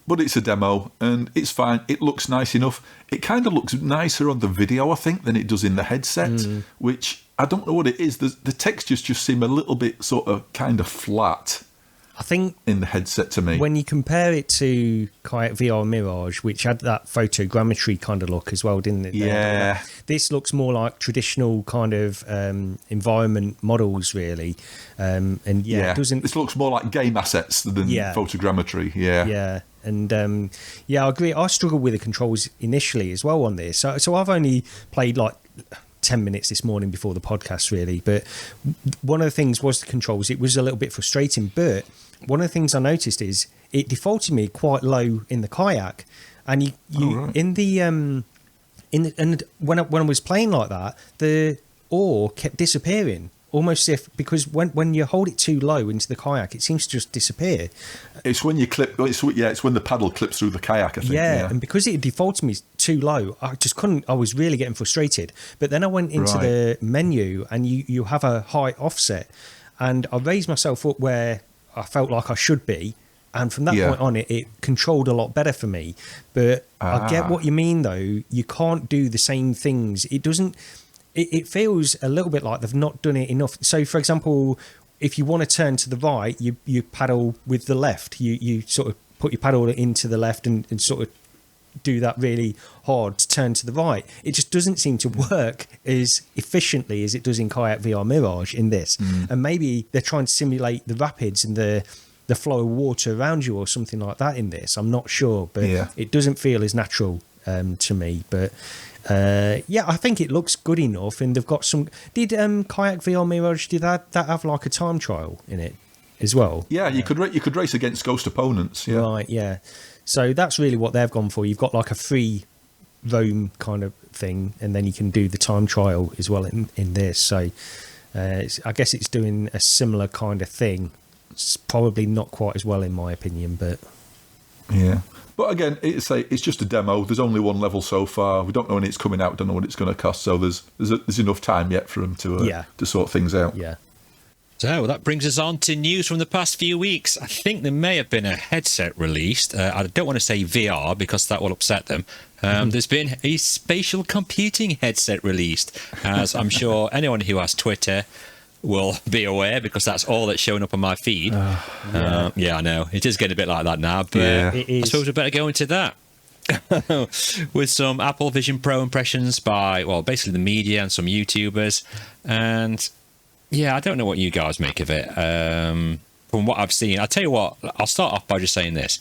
But it's a demo, and it's fine. It looks nice enough. It kind of looks nicer on the video, I think, than it does in the headset, which I don't know what it is. The textures just seem a little bit sort of kind of flat. I think in the headset to me, when you compare it to Kayak VR Mirage, which had that photogrammetry kind of look as well, didn't it? Yeah. This looks more like traditional kind of environment models, really. It doesn't. This looks more like game assets than photogrammetry. Yeah. Yeah. And I agree. I struggled with the controls initially as well on this. So I've only played like 10 minutes this morning before the podcast, really. But one of the things was the controls. It was a little bit frustrating, but one of the things I noticed is it defaulted me quite low in the kayak, and when I was playing like that, the ore kept disappearing almost if because when you hold it too low into the kayak, it seems to just disappear. It's when you clip. It's when the paddle clips through the kayak. I think. Yeah, and because it defaulted me too low, I just couldn't. I was really getting frustrated. But then I went into the menu, and you have a height offset, and I raised myself up where I felt like I should be. And from that point on, it controlled a lot better for me. But I get what you mean, though. You can't do the same things. It doesn't. It feels a little bit like they've not done it enough. So, for example, if you want to turn to the right, you paddle with the left. You sort of put your paddle into the left and sort of do that really hard to turn to the right. It just doesn't seem to work as efficiently as it does in Kayak VR Mirage in this. And maybe they're trying to simulate the rapids and the flow of water around you or something like that in this. I'm not sure, but it doesn't feel as natural to me. But I think it looks good enough, and they've got some. Did Kayak VR Mirage that have like a time trial in it as well? Yeah, you could race against ghost opponents. Yeah, right. Yeah, so that's really what they've gone for. You've got like a free roam kind of thing, and then you can do the time trial as well in this. So I guess it's doing a similar kind of thing. It's probably not quite as well in my opinion, but yeah. But again, it's just a demo. There's only one level so far. We don't know when it's coming out. Don't know what it's going to cost. So there's enough time yet for them to sort things out. Yeah. So that brings us on to news from the past few weeks. I think there may have been a headset released. I don't want to say VR because that will upset them. There's been a spatial computing headset released, as I'm sure anyone who has Twitter will be aware, because that's all that's showing up on my feed. I know. It is getting a bit like that now, but I suppose we better go into that. With some Apple Vision Pro impressions by, basically the media and some YouTubers. And I don't know what you guys make of it. From what I've seen, I'll tell you what, I'll start off by just saying this.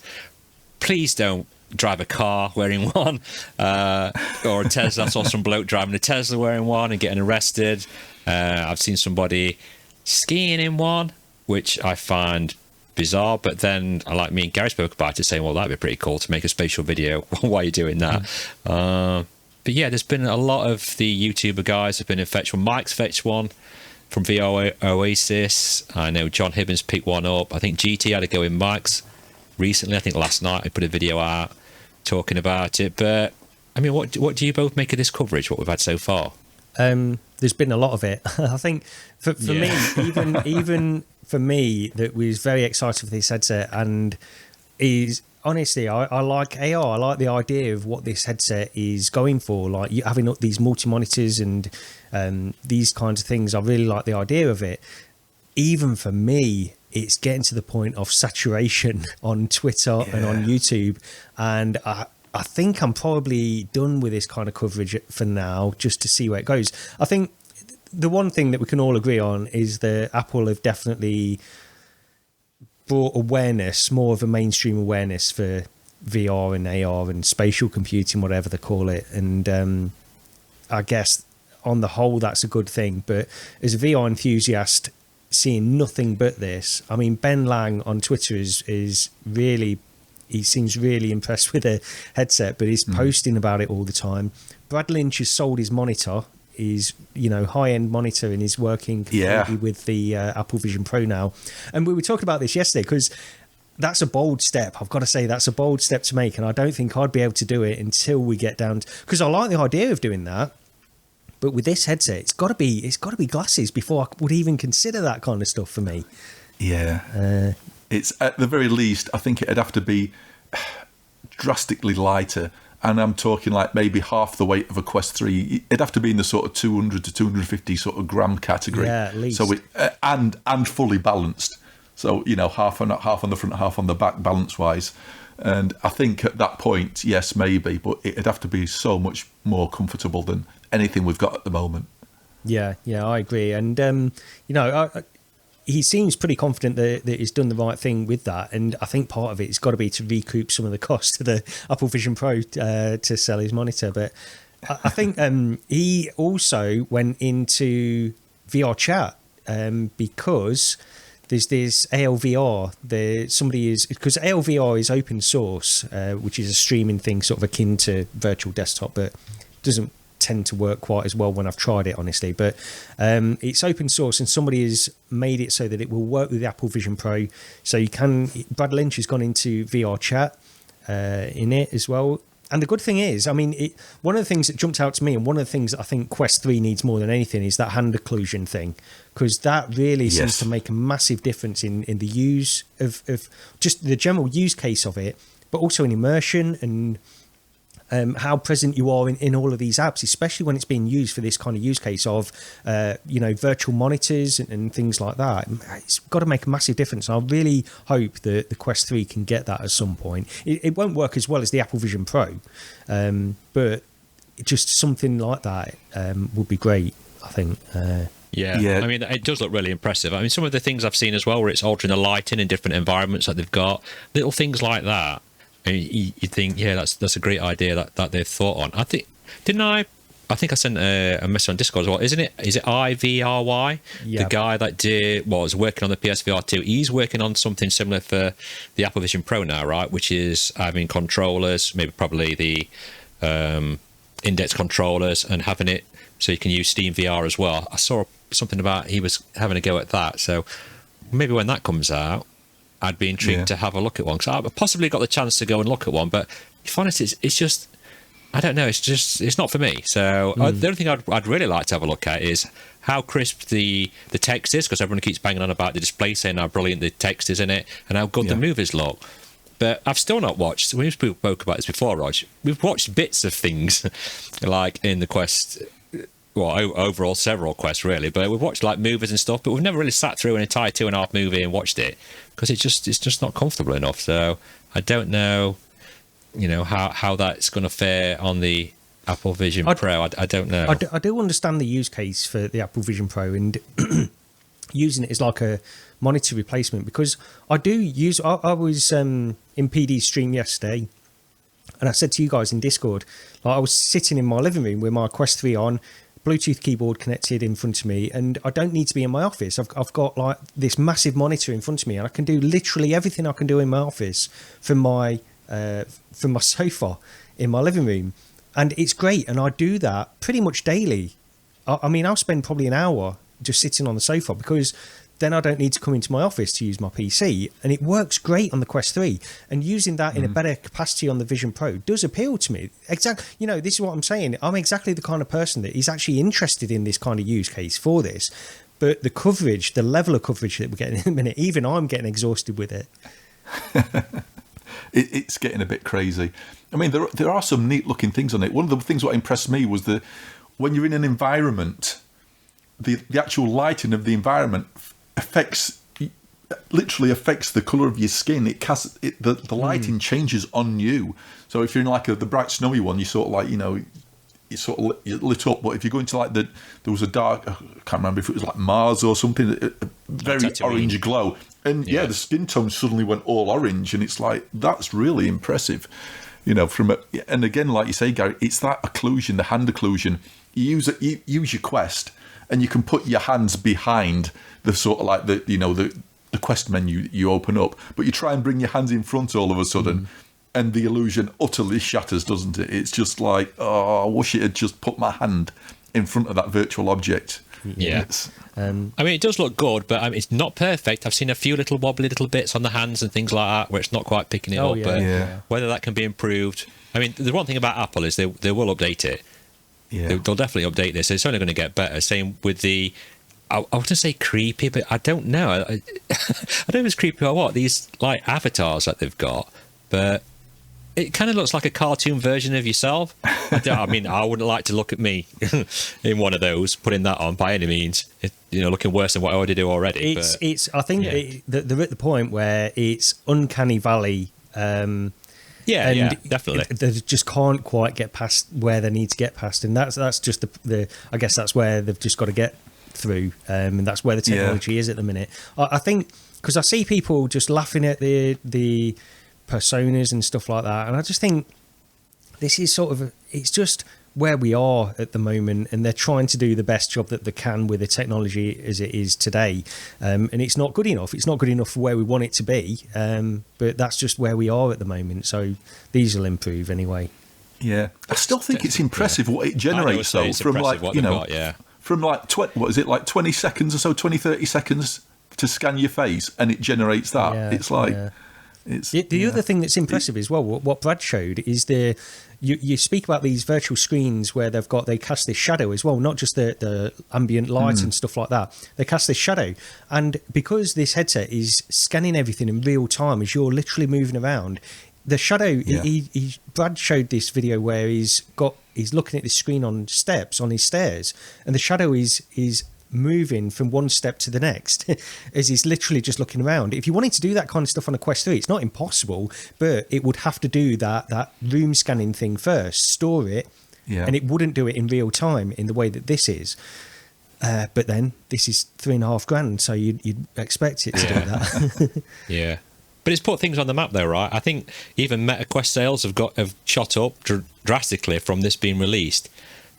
Please don't drive a car wearing one, or a Tesla. I saw some bloke driving a Tesla wearing one and getting arrested. I've seen somebody skiing in one, which I find bizarre, but then like me and Gary spoke about it, saying, well, that'd be pretty cool to make a spatial video while you're doing that. But there's been a lot of the YouTuber guys have been in fetch one. Mike's fetched one from VR Oasis. I know John Hibbins picked one up. I think GT had a go in Mike's recently. I think last night I put a video out talking about it. But I mean, what do you both make of this coverage, what we've had so far? There's been a lot of it. I think for me, even for me, that was very excited for this headset, and is honestly, I like AR. I like the idea of what this headset is going for. Like you having these multi monitors and these kinds of things. I really like the idea of it. Even for me, it's getting to the point of saturation on Twitter and on YouTube, and I think I'm probably done with this kind of coverage for now, just to see where it goes. I think the one thing that we can all agree on is that Apple have definitely brought awareness, more of a mainstream awareness for VR and AR and spatial computing, whatever they call it. And I guess on the whole, that's a good thing. But as a VR enthusiast, seeing nothing but this, I mean, Ben Lang on Twitter is really... He seems really impressed with the headset, but he's posting about it all the time. Brad Lynch has sold his monitor, his high-end monitor, and is working completely with the Apple Vision Pro now. And we were talking about this yesterday because that's a bold step. I've got to say that's a bold step to make, and I don't think I'd be able to do it until we get down to, because I like the idea of doing that. But with this headset, it's got to be glasses before I would even consider that kind of stuff for me. Yeah. It's at the very least, I think it'd have to be drastically lighter. And I'm talking like maybe half the weight of a Quest 3. It'd have to be in the sort of 200 to 250 sort of gram category. Yeah, at least. So and fully balanced. So, half on the front, half on the back balance-wise. And I think at that point, yes, maybe, but it'd have to be so much more comfortable than anything we've got at the moment. Yeah, I agree. And, he seems pretty confident that he's done the right thing with that, and I think part of it's got to be to recoup some of the cost to the Apple Vision Pro to sell his monitor. But I think he also went into VR chat because there's this ALVR. Because ALVR is open source, which is a streaming thing, sort of akin to virtual desktop, but doesn't tend to work quite as well when I've tried it, honestly. But it's open source, and somebody has made it so that it will work with the Apple Vision Pro. So you can. Brad Lynch has gone into VR chat in it as well. And the good thing is, I mean, one of the things that jumped out to me, and one of the things that I think Quest 3 needs more than anything, is that hand occlusion thing, because that really seems to make a massive difference in the use of just the general use case of it, but also in immersion and how present you are in all of these apps, especially when it's being used for this kind of use case of, virtual monitors and things like that. It's got to make a massive difference. And I really hope that the Quest 3 can get that at some point. It won't work as well as the Apple Vision Pro, but just something like that would be great, I think. Yeah, I mean, it does look really impressive. I mean, some of the things I've seen as well, where it's altering the lighting in different environments that they've got, little things like that. I mean, you think, that's a great idea that they've thought on. I think I sent a message on Discord as well. Is it IVRY? Yeah. The guy that was working on the PSVR 2. He's working on something similar for the Apple Vision Pro now, right? Which is having controllers, probably the index controllers, and having it so you can use Steam VR as well. I saw something about he was having a go at that. So maybe when that comes out, I'd be intrigued to have a look at one, because I've possibly got the chance to go and look at one. But if honest, it's just, I don't know. It's not for me. So the only thing I'd really like to have a look at is how crisp the text is, because everyone keeps banging on about the display, saying how brilliant the text is in it and how good the movies look. But I've still not watched. We spoke about this before, Rog. We've watched bits of things like in the Quest. Well, overall, several quests really, but we've watched like movies and stuff, but we've never really sat through an entire 2.5 movie and watched it, because it's just not comfortable enough. So I don't know, how that's going to fare on the Apple Vision Pro. I don't know. I do understand the use case for the Apple Vision Pro and using it as like a monitor replacement, because I was in PD's stream yesterday, and I said to you guys in Discord, like, I was sitting in my living room with my Quest 3 on, Bluetooth keyboard connected in front of me, and I don't need to be in my office. I've got like this massive monitor in front of me, and I can do literally everything I can do in my office from my sofa in my living room, and it's great. And I do that pretty much daily. I mean, I'll spend probably an hour just sitting on the sofa, because then I don't need to come into my office to use my PC, and it works great on the Quest 3. And using that in a better capacity on the Vision Pro does appeal to me. Exactly, this is what I'm saying. I'm exactly the kind of person that is actually interested in this kind of use case for this. But the coverage, the level of coverage that we're getting in a minute, even I'm getting exhausted with it. It's getting a bit crazy. I mean, there are some neat looking things on it. One of the things that impressed me was that when you're in an environment, the actual lighting of the environment literally affects the colour of your skin. The lighting changes on you. So if you're in like the bright snowy one, you sort of like, you're lit up. But if you go into like there was a dark, I can't remember if it was like Mars or something, a very orange glow. And the skin tone suddenly went all orange, and it's like, that's really impressive. And again, like you say, Gary, it's that occlusion, the hand occlusion. You use your Quest, and you can put your hands behind the sort of like the Quest menu you open up, but you try and bring your hands in front all of a sudden, and the illusion utterly shatters, doesn't it? It's just like, I wish it had just put my hand in front of that virtual object. Yeah. I mean, it does look good, but it's not perfect. I've seen a few little wobbly little bits on the hands and things like that where it's not quite picking it up. Whether that can be improved. I mean, the one thing about Apple is they will update it. Yeah. They'll definitely update this. It's only going to get better. Same with the, I want to say creepy, but I don't know. I don't know if it's creepy or what. These like avatars that they've got, but it kind of looks like a cartoon version of yourself. I mean, I wouldn't like to look at me in one of those, putting that on by any means. Looking worse than what I already do already. I think they're at the point where it's uncanny valley. Yeah, definitely. They just can't quite get past where they need to get past, and that's just the I guess that's where they've just got to get through, and that's where the technology is at the minute. I think, because I see people just laughing at the personas and stuff like that, and I just think this is sort of it's just where we are at the moment, and they're trying to do the best job that they can with the technology as it is today, and it's not good enough. It's not good enough for where we want it to be, but that's just where we are at the moment. So these will improve anyway. Yeah, I still think it's impressive what it generates, though, from like, what got, yeah. from like, what is it, like 20 seconds or so, 20, 30 seconds to scan your face, and it generates that. Yeah, it's like, yeah. it's... The other thing that's impressive as well, what Brad showed, is you speak about these virtual screens where they cast this shadow as well, not just the ambient light and stuff like that. They cast this shadow, and because this headset is scanning everything in real time as you're literally moving around, the shadow. Brad showed this video where he's looking at the screen on his stairs, and the shadow is moving from one step to the next as he's literally just looking around. If you wanted to do that kind of stuff on a Quest 3, it's not impossible, but it would have to do that room scanning thing first, store it, and it wouldn't do it in real time in the way that this is. But then this is $3,500, so you'd expect it to do that. Yeah. But it's put things on the map, though, right? I think even MetaQuest sales have shot up drastically from this being released.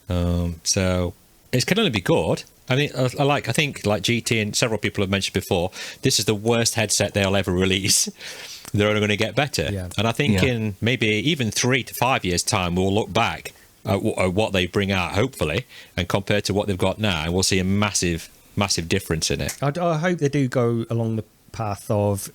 So it can only be good. I mean, I think GT and several people have mentioned before, this is the worst headset they'll ever release. They're only going to get better. Yeah. And I think in maybe even 3 to 5 years' time, we'll look back at what they bring out, hopefully, and compared to what they've got now, and we'll see a massive, massive difference in it. I hope they do go along the path of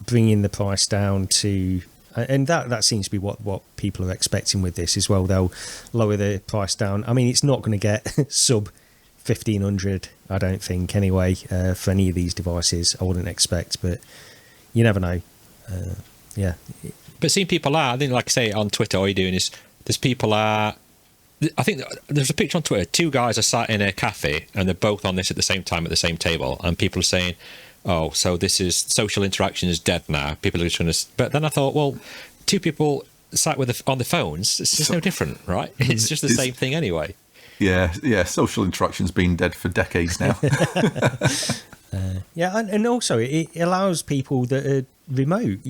bringing the price down to, and that seems to be what people are expecting with this as well. They'll lower the price down. I mean, it's not going to get sub 1,500, I don't think, anyway, for any of these devices. I wouldn't expect, but you never know. Yeah. But seeing people I think, like I say, on Twitter, all you're doing is there's people I think there's a picture on Twitter. 2 guys are sat in a cafe and they're both on this at the same time at the same table, and people are saying, oh, so this is social interaction is dead now. People are just going to. But then I thought, well, 2 people sat on the phones. It's just no different, right? It's just the same thing anyway. Yeah. Social interaction's been dead for decades now. And also it allows people that are remote,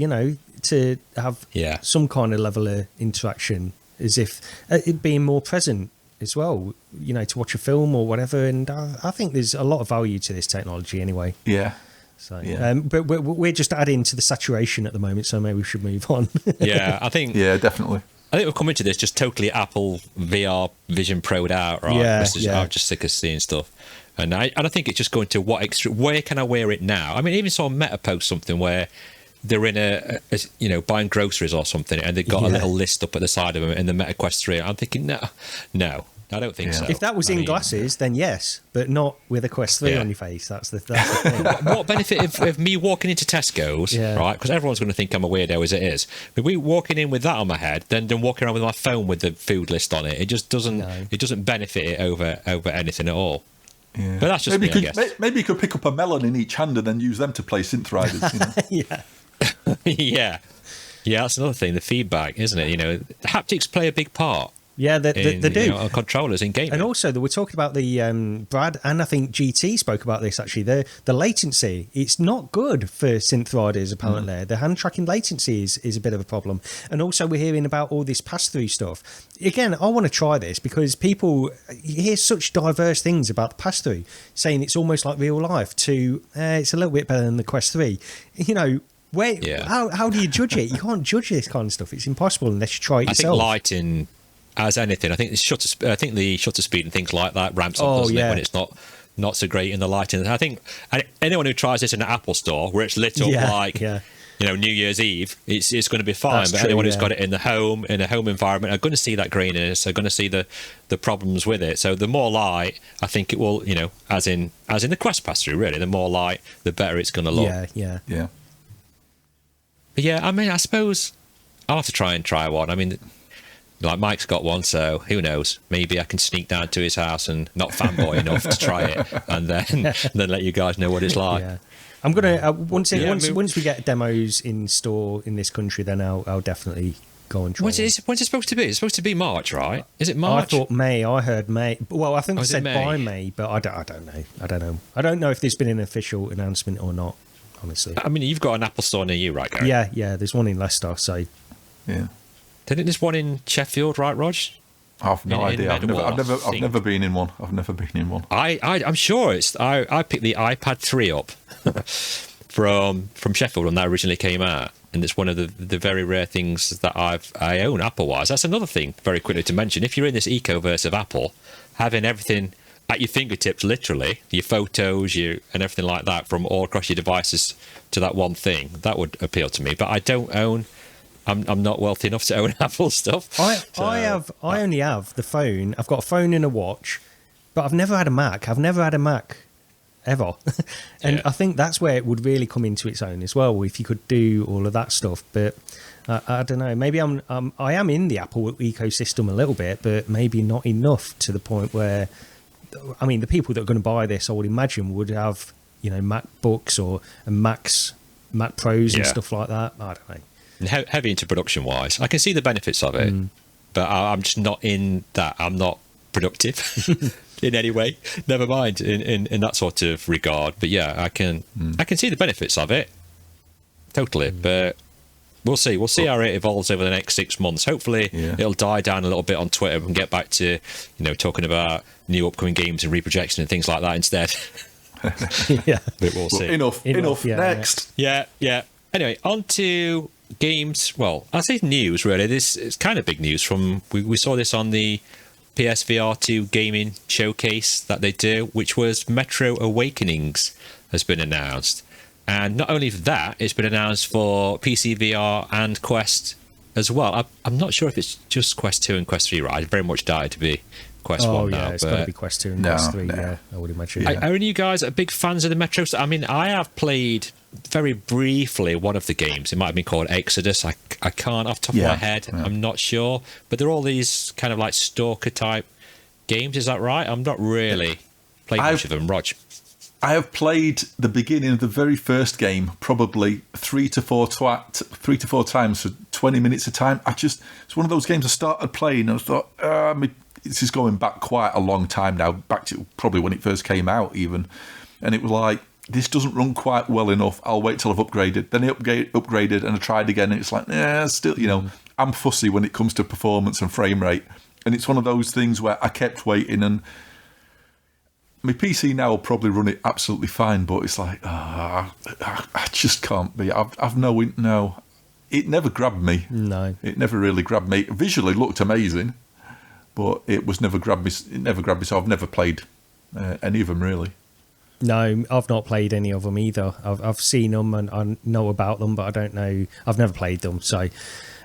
to have some kind of level of interaction, as if it being more present as well, to watch a film or whatever. And I think there's a lot of value to this technology anyway. Yeah. So, but we're just adding to the saturation at the moment, so maybe we should move on. I think. Yeah, definitely. I think we've come into this just totally Apple VR Vision Pro'd out, right? I'm just sick of seeing stuff. And I think it's just going to where can I wear it now? I mean, I even saw Meta post something where they're in a buying groceries or something, and they've got a little list up at the side of them in the Meta Quest 3. I'm thinking, no, I don't think so. If that was in glasses, then yes, but not with a Quest 3 on your face. That's the thing. What benefit of me walking into Tesco's, right? Because everyone's going to think I'm a weirdo as it is. But we walking in with that on my head, then walking around with my phone with the food list on it, it just doesn't. It doesn't benefit it over anything at all. Yeah. But that's just maybe me, I guess. Maybe you could pick up a melon in each hand and then use them to play synth riders. Yeah, that's another thing. The feedback, isn't it? The haptics play a big part. Yeah, they do. On controllers in gaming. And also, we're talking about the Brad, and I think GT spoke about this actually. The latency, it's not good for synth riders, apparently. The hand tracking latency is a bit of a problem. And also, we're hearing about all this pass-through stuff. Again, I want to try this because you hear such diverse things about the pass-through, saying it's almost like real life to it's a little bit better than the Quest 3. How do you judge it? You can't judge this kind of stuff. It's impossible unless you try it yourself. I think lighting, as anything, I think the shutter speed and things like that ramps up, doesn't it, when it's not so great in the lighting. I think anyone who tries this in an Apple store where it's lit up New Year's Eve, it's going to be fine. That's anyone who's got it in a home environment are going to see that graininess, are going to see the problems with it. So the more light, I think it will, as in the Quest pass-through, really, the more light, the better it's going to look. Yeah. But I mean, I suppose I'll have to try one. I mean, like Mike's got one, so who knows? Maybe I can sneak down to his house and not fanboy enough to try it, and then let you guys know what it's like. Yeah. I'm gonna once we get demos in store in this country, then I'll definitely go and try. When's it supposed to be? It's supposed to be March, right? Is it March? I thought May. I heard May. Well, I think they said by May, but I don't know. I don't know if there's been an official announcement or not. Honestly, I mean, you've got an Apple store near you, right, Gary? Yeah. There's one in Leicester, so yeah. Didn't there's one in Sheffield, right, Rog? I've no idea. I've never been in one. I'm sure it's. I picked the iPad 3 up from Sheffield when that originally came out, and it's one of the very rare things that I own Apple-wise. That's another thing very quickly to mention. If you're in this ecoverse of Apple, having everything at your fingertips, literally, your photos, and everything like that from all across your devices to that one thing, that would appeal to me. But I don't own. I'm not wealthy enough to own Apple stuff. I only have the phone. I've got a phone and a watch, but I've never had a Mac. I've never had a Mac ever. And I think that's where it would really come into its own as well, if you could do all of that stuff. But I don't know, maybe I am in the Apple ecosystem a little bit, but maybe not enough to the point where, I mean, the people that are going to buy this, I would imagine, would have, MacBooks or Mac Pros and stuff like that. I don't know. And heavy into production wise, I can see the benefits of it, but I'm just not in that. I'm not productive in any way, never mind in that sort of regard. But yeah, I can see the benefits of it totally. But we'll see how it evolves over the next 6 months. Hopefully it'll die down a little bit on Twitter and get back to talking about new upcoming games and reprojection and things like that instead. But we'll see. Enough. Next. Yeah. Anyway, on to games. Well, I say news really. This is kind of big news from we saw this on the PSVR 2 gaming showcase that they do, which was Metro Awakenings has been announced. And not only that, it's been announced for PC VR and Quest as well. I'm not sure if it's just Quest 2 and Quest 3, right? I very much doubt it to be Quest 1 now. It's got to be Quest 2 and Quest 3, I would imagine. Are you guys big fans of the Metro? I mean, I have played very briefly one of the games. It might have been called Exodus. I can't off the top of my head. I'm not sure. But they're all these kind of like stalker type games. Is that right? I'm not really played much of them, Rog. I have played the beginning of the very first game probably 3 to 4 times for 20 minutes a time. It's one of those games I started playing and I thought, this is going back quite a long time now, back to probably when it first came out even. And it was like, this doesn't run quite well enough. I'll wait till I've upgraded. Then it upgraded and I tried again and it's like, still, I'm fussy when it comes to performance and frame rate. And it's one of those things where I kept waiting, and my PC now will probably run it absolutely fine, but it's like, I just can't be. It never grabbed me. No. It never really grabbed me. Visually looked amazing, but it was never grabbed me. It never grabbed me, so I've never played any of them really. No, I've not played any of them either. I've seen them and I know about them, but I don't know. I've never played them. So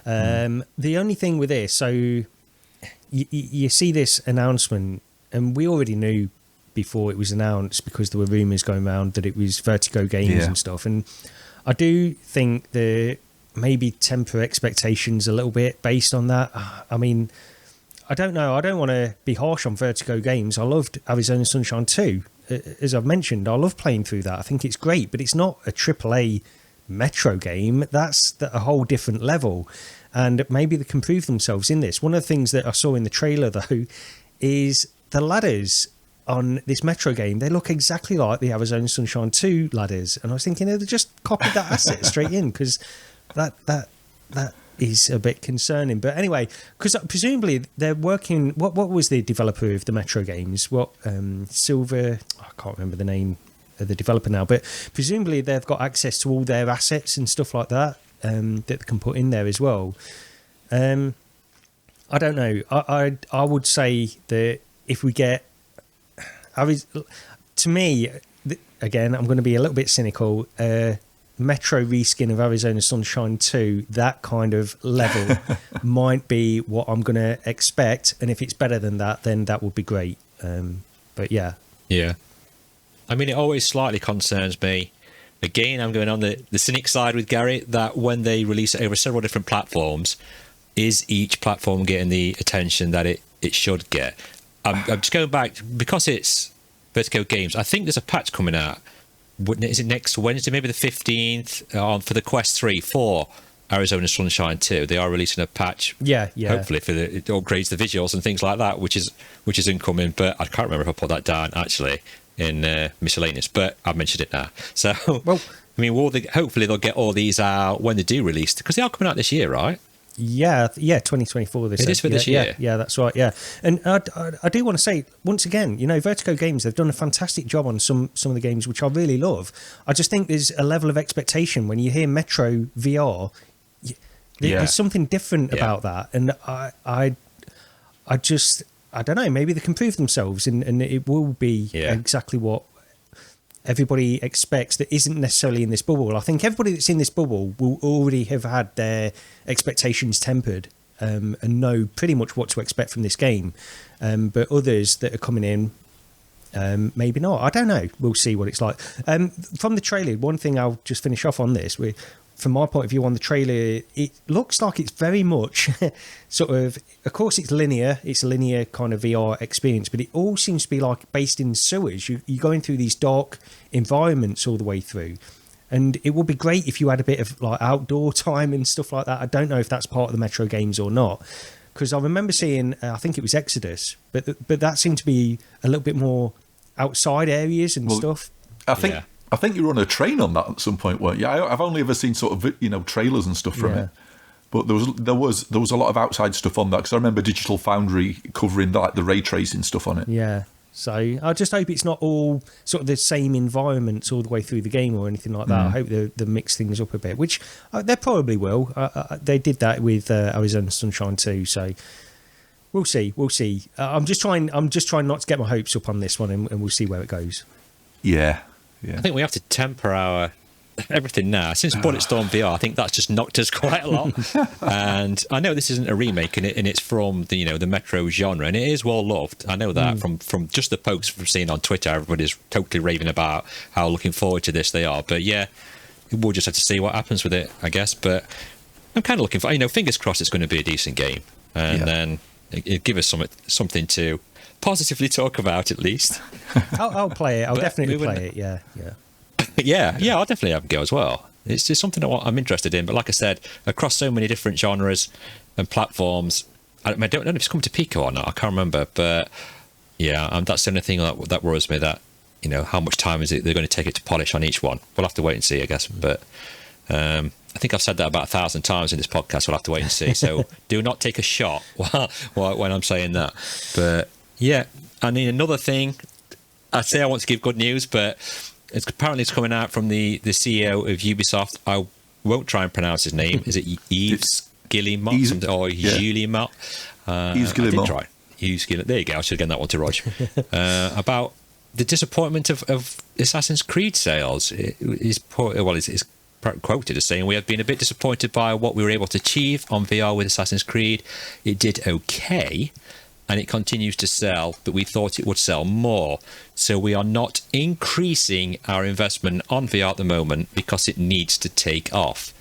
the only thing with this, so you see this announcement, and we already knew before it was announced because there were rumours going around that it was Vertigo Games and stuff. And I do think that maybe temper expectations a little bit based on that. I mean, I don't know. I don't want to be harsh on Vertigo Games. I loved Arizona Sunshine 2. As I've mentioned, I love playing through that. I think it's great, but it's not a AAA Metro game. That's a whole different level. And maybe they can prove themselves in this. One of the things that I saw in the trailer, though, is the ladders on this Metro game. They look exactly like the Arizona Sunshine 2 ladders. And I was thinking, they just copied that asset straight in, because that is a bit concerning. But anyway, because presumably they're working. What was the developer of the Metro games? Silver? I can't remember the name of the developer now. But presumably they've got access to all their assets and stuff like that that they can put in there as well. I don't know. I would say that if we get, to me, again, I'm going to be a little bit cynical. Metro reskin of Arizona Sunshine 2, that kind of level might be what I'm going to expect. And if it's better than that, then that would be great. But yeah. I mean, it always slightly concerns me. Again, I'm going on the cynic side with Gary, that when they release it over several different platforms, is each platform getting the attention that it should get? I'm just going back, because it's Vertigo Games, I think there's a patch coming out. Is it next Wednesday, maybe the 15th, for the Quest 3 for Arizona Sunshine 2? They are releasing a patch, hopefully, it upgrades the visuals and things like that, which is incoming. But I can't remember if I put that down actually in miscellaneous, but I've mentioned it now. So, well, I mean, hopefully they'll get all these out when they do release, because they are coming out this year, right? Yeah, 2024. It is for this year. Yeah, that's right. Yeah, and I do want to say once again, Vertigo Games, they've done a fantastic job on some of the games which I really love. I just think there's a level of expectation when you hear Metro VR. There's something different about that, and I don't know. Maybe they can prove themselves, and it will be exactly what everybody expects that isn't necessarily in this bubble. I think everybody that's in this bubble will already have had their expectations tempered and know pretty much what to expect from this game. But others that are coming in, maybe not. I don't know. We'll see what it's like. From the trailer, one thing I'll just finish off on this. From my point of view on the trailer, it looks like it's very much sort of course it's linear. It's a linear kind of VR experience, but it all seems to be like based in sewers. You're going through these dark environments all the way through. And it would be great if you had a bit of like outdoor time and stuff like that. I don't know if that's part of the Metro games or not. Because I remember seeing, I think it was Exodus, but that seemed to be a little bit more outside areas and stuff. I think you were on a train on that at some point, weren't you? I've only ever seen sort of trailers and stuff from it, but there was a lot of outside stuff on that because I remember Digital Foundry covering like the ray tracing stuff on it. Yeah. So I just hope it's not all sort of the same environments all the way through the game or anything like that. I hope they mix things up a bit, which they probably will. They did that with Arizona Sunshine too, so we'll see. I'm just trying not to get my hopes up on this one, and we'll see where it goes. Yeah. I think we have to temper our everything now. Since Bulletstorm VR, I think that's just knocked us quite a lot. And I know this isn't a remake, and it's from the the Metro genre, and it is well loved. I know that from just the posts from seeing on Twitter, everybody's totally raving about how looking forward to this they are. But yeah, we'll just have to see what happens with it, I guess. But I'm kind of looking for, fingers crossed it's going to be a decent game, and then it give us something to positively talk about at least. I'll play it. I'll definitely play it. Yeah. I'll definitely have a go as well. It's just something that I'm interested in. But like I said, across so many different genres and platforms, I don't know if it's come to Pico or not. I can't remember. But yeah, that's the only thing that worries me. That how much time is it they're going to take it to polish on each one? We'll have to wait and see, I guess. But I think I've said that about 1,000 times in this podcast. We'll have to wait and see. So do not take a shot when I'm saying that. But yeah, I mean, another thing, I say I want to give good news, but it's coming out from the CEO of Ubisoft. I won't try and pronounce his name. Is it Yves Guillemot or Guillemot? Yves Guillemot. Yves Guillemot. There you go. I should have given that one to Rog. About the disappointment of Assassin's Creed sales. He's quoted as saying, "We have been a bit disappointed by what we were able to achieve on VR with Assassin's Creed. It did okay, and it continues to sell, but we thought it would sell more. So we are not increasing our investment on VR at the moment because it needs to take off.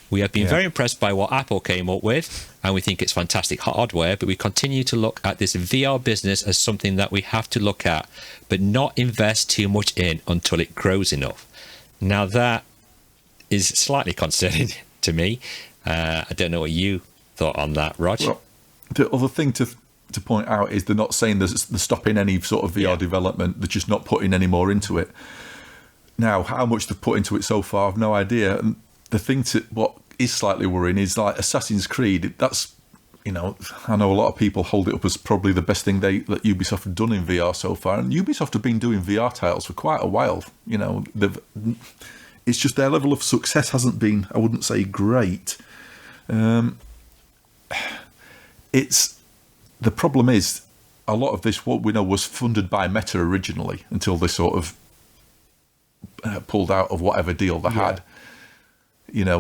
We have been very impressed by what Apple came up with, and we think it's fantastic hardware, but we continue to look at this VR business as something that we have to look at, but not invest too much in until it grows enough." Now that is slightly concerning to me. I don't know what you thought on that, Rog. Well, the other thing to point out is they're not saying they're stopping any sort of VR development. They're just not putting any more into it. Now, how much they've put into it so far, I've no idea. And the thing what is slightly worrying is like Assassin's Creed. That's, I know a lot of people hold it up as probably the best thing that Ubisoft have done in VR so far. And Ubisoft have been doing VR titles for quite a while. It's just their level of success hasn't been, I wouldn't say, great. The problem is, a lot of this, what we know, was funded by Meta originally until they sort of pulled out of whatever deal they had.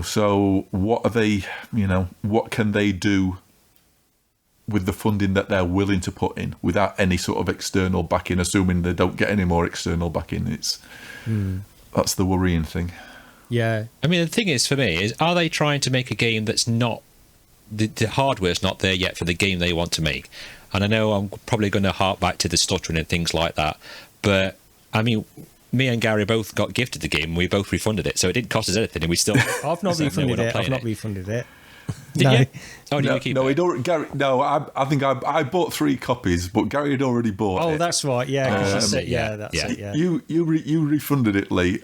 So what are they, what can they do with the funding that they're willing to put in without any sort of external backing, assuming they don't get any more external backing? That's the worrying thing. Yeah. I mean, the thing is, for me, is are they trying to make a game that's not, the hardware's not there yet for the game they want to make? And I know I'm probably going to hark back to the stuttering and things like that, but I mean, me and Gary both got gifted the game and we both refunded it, so it didn't cost us anything, and we still I've not refunded it. Did you? Oh, did you keep no, it? Gary. No, I think I bought 3 copies, but Gary had already bought it. Oh, that's right. Yeah, that's it. Yeah, that's it. Yeah. You refunded it late.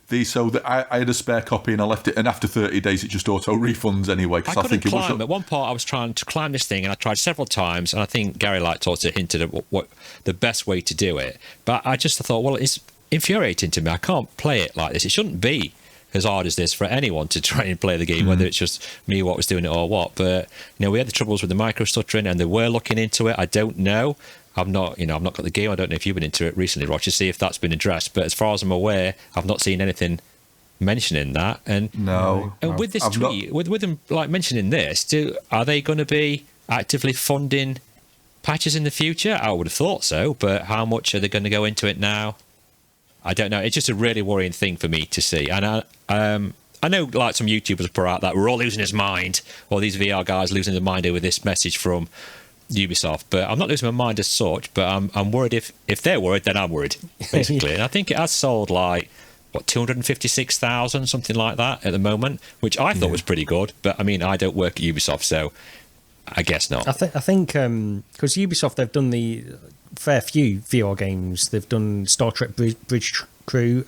So that I had a spare copy and I left it, and after 30 days it just auto refunds anyway. I couldn't climb. At one part I was trying to climb this thing and I tried several times, and I think Gary Light also hinted at what the best way to do it. But I just thought, well, it's infuriating to me. I can't play it like this. It shouldn't be as hard as this for anyone to try and play the game, whether it's just me what was doing it or what. But we had the troubles with the micro stuttering, and they were looking into it. I don't know. I've not got the game. I don't know if you've been into it recently, Roger, to see if that's been addressed. But as far as I'm aware, I've not seen anything mentioning that. And no. And with this tweet, with them like mentioning this, are they going to be actively funding patches in the future? I would have thought so, but how much are they going to go into it now? I don't know. It's just a really worrying thing for me to see. And I know like some YouTubers put out that we're all losing his mind, or these VR guys losing their mind over this message from Ubisoft, but I'm not losing my mind as such. But I'm worried. If they're worried, then I'm worried, basically. And I think it has sold like 256,000, something like that at the moment, which I thought was pretty good. But I mean, I don't work at Ubisoft, so I guess not. I think because Ubisoft, they've done the fair few VR games. They've done Star Trek Bridge Crew,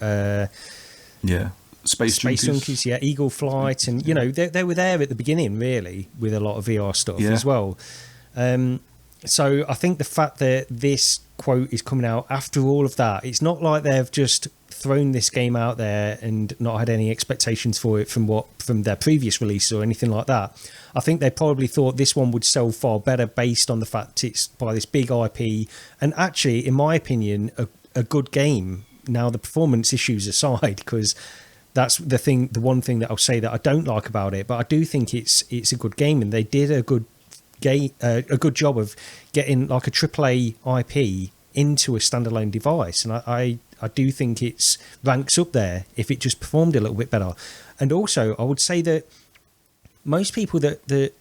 Space Junkies, Eagle Flight, and they were there at the beginning, really, with a lot of VR stuff as well. So I think the fact that this quote is coming out after all of that, it's not like they've just thrown this game out there and not had any expectations for it from their previous release or anything like that. I think they probably thought this one would sell far better based on the fact it's by this big IP, and actually, in my opinion, a good game. Now, the performance issues aside, because that's the one thing that I'll say that I don't like about it, but I do think it's a good game, and they did a good job of getting like a AAA IP into a standalone device, and I do think it's ranks up there if it just performed a little bit better. And also, I would say that most people that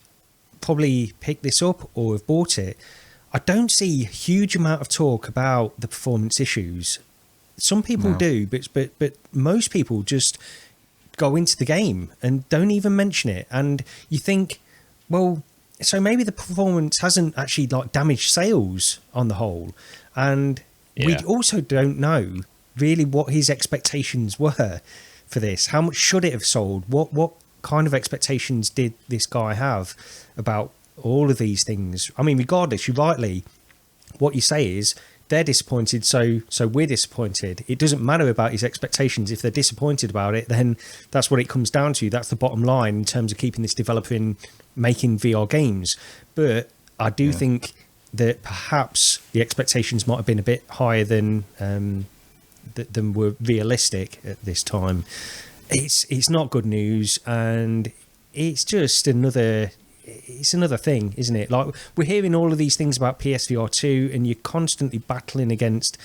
probably picked this up or have bought it, I don't see a huge amount of talk about the performance issues. Some people do, but most people just go into the game and don't even mention it. And you think, well, so maybe the performance hasn't actually like damaged sales on the whole. And we also don't know really what his expectations were for this. How much should it have sold? What kind of expectations did this guy have about all of these things? I mean, regardless, you rightly, what you say is they're disappointed, so we're disappointed. It doesn't matter about his expectations. If they're disappointed about it, then that's what it comes down to. That's the bottom line in terms of keeping this developer in making VR games. But I do think that perhaps the expectations might have been a bit higher than were realistic at this time. It's not good news, and it's just another thing, isn't it? Like, we're hearing all of these things about PSVR 2, and you're constantly battling against.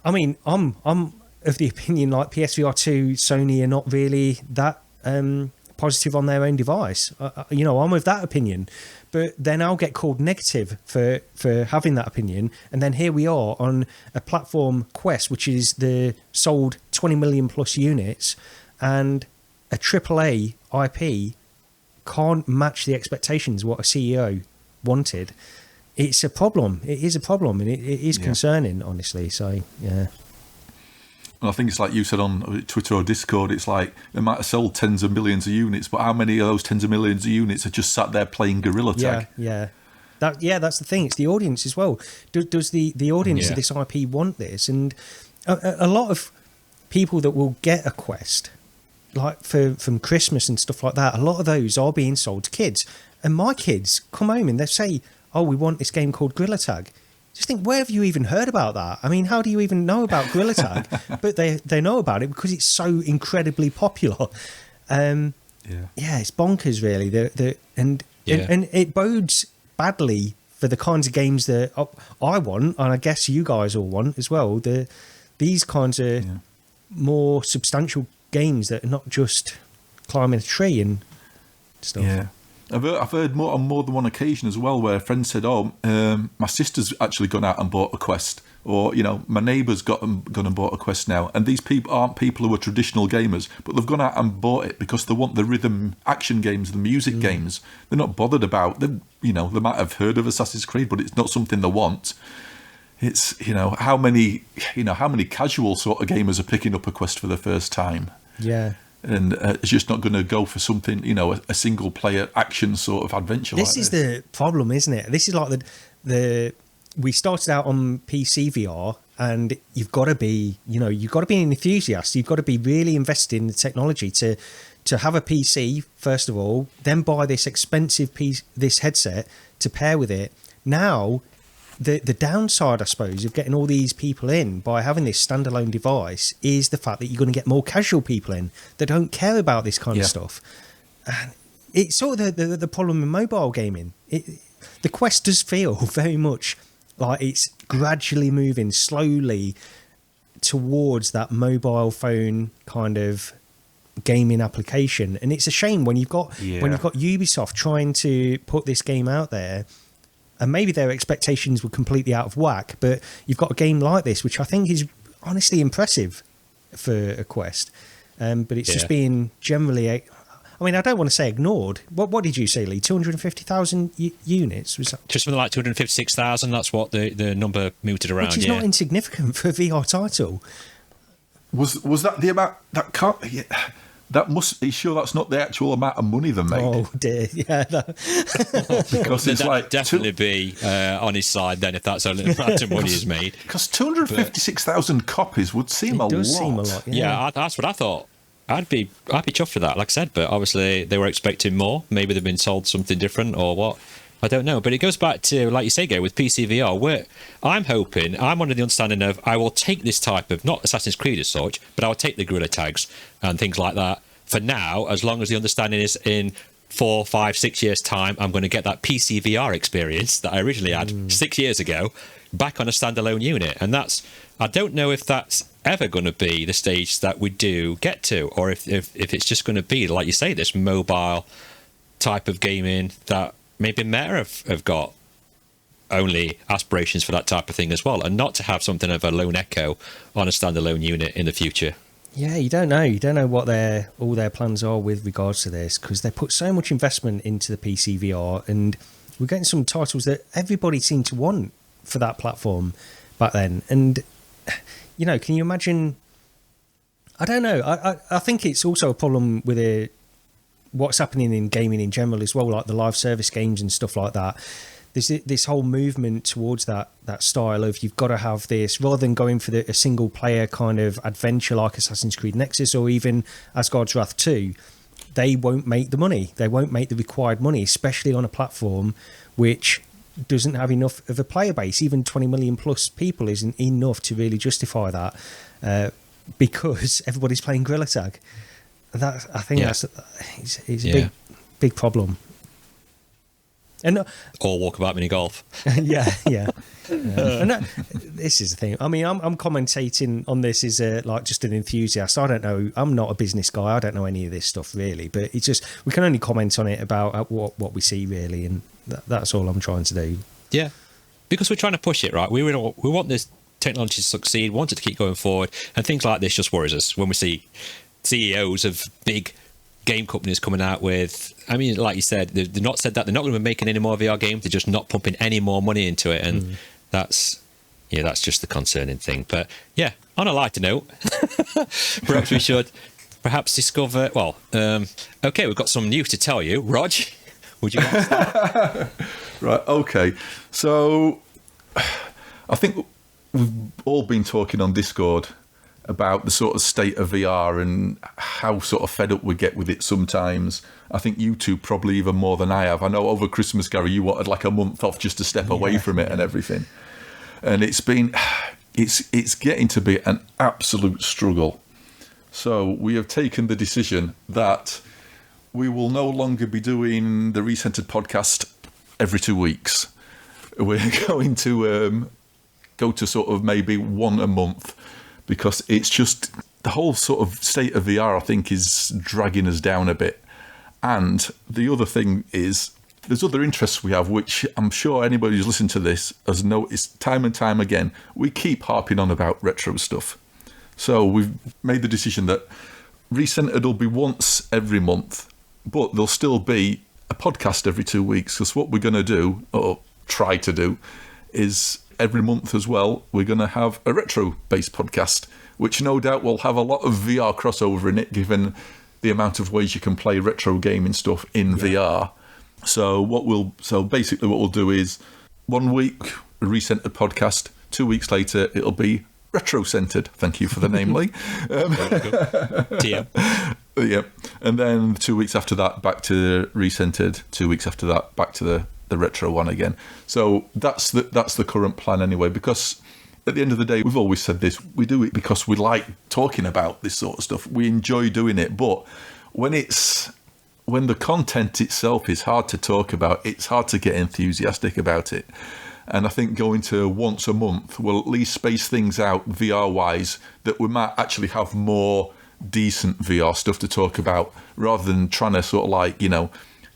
I mean, I'm of the opinion like PSVR 2, Sony are not really that positive on their own device. I'm of that opinion, but then I'll get called negative for having that opinion, and then here we are on a platform, Quest, which is sold 20 million plus units, and a AAA IP can't match the expectations what a CEO wanted. It's a problem. It is a problem, and it is concerning, honestly. So And I think it's like you said on Twitter or Discord, it's like they might have sold tens of millions of units, but how many of those tens of millions of units are just sat there playing Gorilla Tag? That's the thing. It's the audience as well. Does the audience of this IP want this? And a lot of people that will get a Quest, like from Christmas and stuff like that, a lot of those are being sold to kids. And my kids come home and they say, "Oh, we want this game called Gorilla Tag." Just think, where have you even heard about that? I mean, how do you even know about Gorilla Tag? But they know about it because it's so incredibly popular. It's bonkers, really. And it bodes badly for the kinds of games that I want, and I guess you guys all want as well. These kinds of more substantial games that are not just climbing a tree and stuff. Yeah. I've heard on more than one occasion as well where a friend said, my sister's actually gone out and bought a Quest, or my neighbour's gone and bought a Quest now, and these people aren't people who are traditional gamers, but they've gone out and bought it because they want the rhythm action games, the music games. They're not bothered about them. They might have heard of Assassin's Creed, but it's not something they want. it's how many casual sort of gamers are picking up a Quest for the first time. Yeah. And it's just not going to go for something, a single player action sort of adventure. This is the problem, isn't it? This is like the we started out on PC VR, and you've got to be, you've got to be an enthusiast. You've got to be really invested in the technology to have a PC first of all, then buy this expensive this headset to pair with it. Now, the downside, I suppose, of getting all these people in by having this standalone device is the fact that you're going to get more casual people in that don't care about this kind of stuff. And it's sort of the problem in mobile gaming. The Quest does feel very much like it's gradually moving slowly towards that mobile phone kind of gaming application, and it's a shame when you've got Ubisoft trying to put this game out there. And maybe their expectations were completely out of whack, but you've got a game like this, which I think is honestly impressive for a Quest. But it's just being generally, I don't want to say ignored. What did you say, Lee? 250,000 units? Was that? Just something like 256,000. That's what the number mooted around. Which is not insignificant for a VR title. Was that the amount that can't? Yeah. That must be sure that's not the actual amount of money they made. Oh dear, yeah. Because it's like definitely be on his side then if that's only the amount of money is made. Because 256,000 copies would seem a lot. It does seem a lot. Yeah, that's what I thought. I'd be chuffed for that, like I said. But obviously they were expecting more. Maybe they've been sold something different or what. I don't know, but it goes back to, like you say, Gary, with PC VR, where I'm under the understanding of I will take this type of, not Assassin's Creed as such, but I will take the guerrilla tags and things like that for now, as long as the understanding is in 4, 5, 6 years' time, I'm going to get that PC VR experience that I originally had 6 years ago back on a standalone unit. And I don't know if that's ever going to be the stage that we do get to, or if it's just going to be, like you say, this mobile type of gaming that maybe Meta have got only aspirations for that type of thing as well, and not to have something of a lone echo on a standalone unit in the future. Yeah, you don't know. You don't know what all their plans are with regards to this, because they put so much investment into the PC VR, and we're getting some titles that everybody seemed to want for that platform back then. And, can you imagine? I don't know. I think it's also a problem with what's happening in gaming in general as well, like the live service games and stuff like that. There's this whole movement towards that style of you've got to have this, rather than going for a single player kind of adventure like Assassin's Creed Nexus or even Asgard's Wrath 2. They won't make the money. They won't make the required money, especially on a platform which doesn't have enough of a player base. Even 20 million plus people isn't enough to really justify that because everybody's playing Gorilla Tag. I think that's a big problem. And or walkabout mini golf. yeah. And this is the thing. I mean, I'm commentating on this as like just an enthusiast. I don't know. I'm not a business guy. I don't know any of this stuff really. But it's just we can only comment on it about what we see really, and that's all I'm trying to do. Yeah, because we're trying to push it, right? We want this technology to succeed. Want it to keep going forward, and things like this just worries us when we see CEOs of big game companies coming out with, like you said, they've not said that they're not going to be making any more VR games, they're just not pumping any more money into it, and that's just the concerning thing. But yeah, on a lighter note, perhaps we should discover, okay, we've got some news to tell you. Rog, would you like to start? Right, okay, so I think we've all been talking on Discord about the sort of state of VR and how sort of fed up we get with it sometimes. I think you two probably even more than I have. I know over Christmas, Gary, you wanted like a month off just to step away from it and everything. And it's getting to be an absolute struggle. So we have taken the decision that we will no longer be doing the Recentered podcast every 2 weeks. We're going to go to sort of maybe one a month, because it's just the whole sort of state of VR, I think, is dragging us down a bit. And the other thing is, there's other interests we have, which I'm sure anybody who's listened to this has noticed time and time again. We keep harping on about retro stuff. So we've made the decision that Recentered will be once every month, but there'll still be a podcast every 2 weeks, because what we're going to do, or try to do, is every month as well, we're going to have a retro-based podcast, which no doubt will have a lot of VR crossover in it, given the amount of ways you can play retro gaming stuff in VR. So basically what we'll do is 1 week, a Recentered podcast. 2 weeks later, it'll be Recentered. Thank you for the name, Lee. Yeah. And then 2 weeks after that, back to Recentered. 2 weeks after that, back to the retro one again. So that's the current plan anyway, because at the end of the day, we've always said this, we do it because we like talking about this sort of stuff. We enjoy doing it, but when the content itself is hard to talk about, it's hard to get enthusiastic about it. And I think going to once a month will at least space things out VR-wise, that we might actually have more decent VR stuff to talk about, rather than trying to sort of like,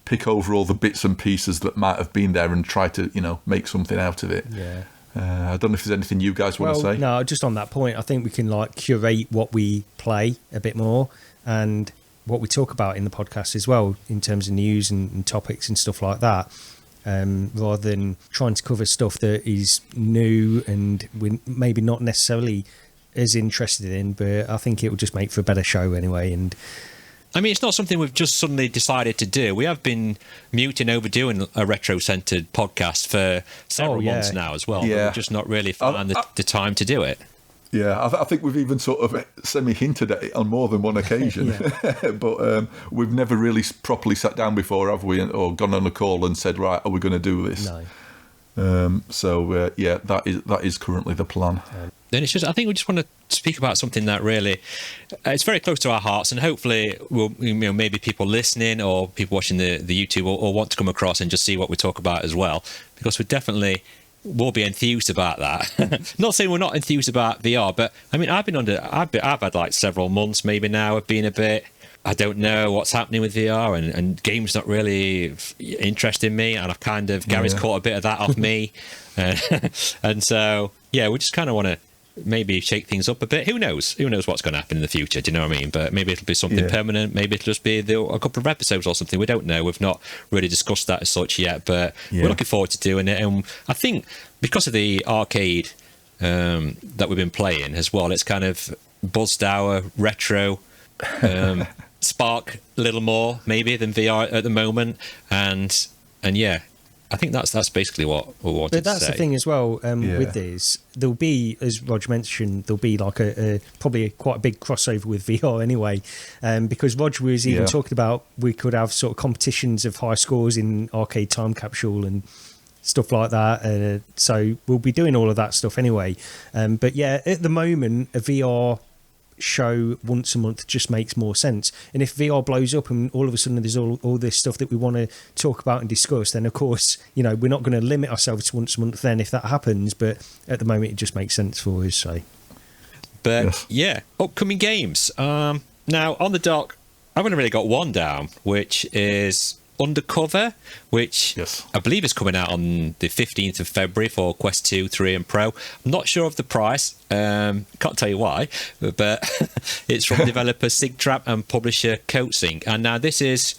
pick over all the bits and pieces that might have been there and try to, make something out of it. Yeah. I don't know if there's anything you guys want to say. No, just on that point, I think we can curate what we play a bit more, and what we talk about in the podcast as well, in terms of news and topics and stuff like that, rather than trying to cover stuff that is new and we're maybe not necessarily as interested in. But I think it will just make for a better show anyway. And I mean, it's not something we've just suddenly decided to do. We have been muting over doing a retro-centered podcast for several months now as well. Yeah. We've just not really found the time to do it. Yeah, I think we've even sort of semi-hinted at it on more than one occasion. But we've never really properly sat down before, have we? Or gone on a call and said, right, are we going to do this? No. That is currently the plan. Then it's just, I think we just want to speak about something that really, it's very close to our hearts, and hopefully maybe people listening or people watching the YouTube or want to come across and just see what we talk about as well, because we definitely will be enthused about that. Not saying we're not enthused about VR, but I mean, I've had like several months maybe now of being a bit, I don't know what's happening with VR, and games not really interesting me, and I've kind of, Gary's caught a bit of that off me. And so, yeah, we just kind of want to maybe shake things up a bit. Who knows what's going to happen in the future, do you know what I mean? But maybe it'll be something permanent, maybe it'll just be a couple of episodes or something, we don't know. We've not really discussed that as such yet, but we're looking forward to doing it. And I think because of the arcade that we've been playing as well, it's kind of buzzed our retro spark a little more maybe than VR at the moment, and yeah, I think that's basically what we wanted to say. But that's the thing as well, with this, there'll be, as Rog mentioned, there'll be like probably quite a big crossover with VR anyway, because Rog was even talking about we could have sort of competitions of high scores in arcade time capsule and stuff like that, so we'll be doing all of that stuff anyway. But yeah, at the moment, a VR show once a month just makes more sense. And if VR blows up and all of a sudden there's all this stuff that we want to talk about and discuss, then of course, we're not going to limit ourselves to once a month then if that happens, but at the moment it just makes sense for us. So but upcoming games, now on the dock I've only really got one down, which is Undercover, which I believe is coming out on the 15th of February for Quest 2, 3 and Pro. I'm not sure of the price, can't tell you why, but it's from developer Sigtrap and publisher Coatsink. And now this is,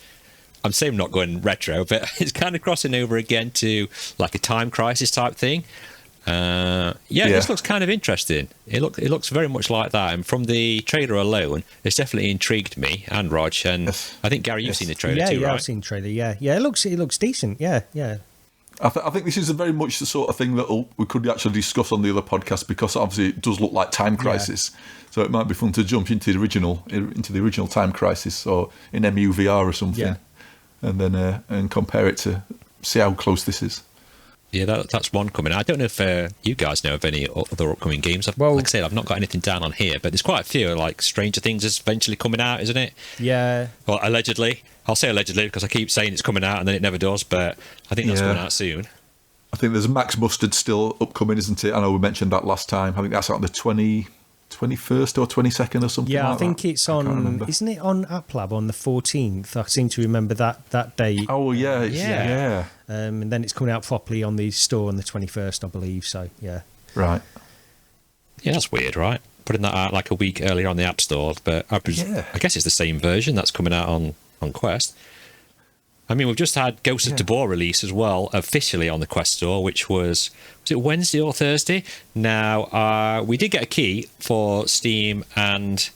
I'm saying I'm not going retro, but it's kind of crossing over again to like a Time Crisis type thing. This looks kind of interesting. It looks very much like that, and from the trailer alone, it's definitely intrigued me and Rog. And I think Gary, you've seen the trailer too, right? I've seen the trailer. Yeah, it looks decent. Yeah. I think this is very much the sort of thing that we could actually discuss on the other podcast, because obviously it does look like Time Crisis, so it might be fun to jump into the original Time Crisis or in MUVR or something, and then and compare it to see how close this is. Yeah, that's one coming. I don't know if you guys know of any other upcoming games. Like I said, I've not got anything down on here, but there's quite a few. Like Stranger Things is eventually coming out, isn't it? Yeah. Well, allegedly. I'll say allegedly because I keep saying it's coming out and then it never does, but I think that's coming out soon. I think there's Max Mustard still upcoming, isn't it? I know we mentioned that last time. I think that's out on the 21st or 22nd or something. Yeah, like I think that. it's on. Isn't it on App Lab on the 14th? I seem to remember that date. Oh yeah. And then it's coming out properly on the store on the 21st, I believe. So yeah. Right. Yeah, that's weird, right? Putting that out like a week earlier on the App Store, but I guess it's the same version that's coming out on Quest. I mean, we've just had Ghost of Tabor release as well, officially on the Quest Store, which was it Wednesday or Thursday? Now, we did get a key for Steam and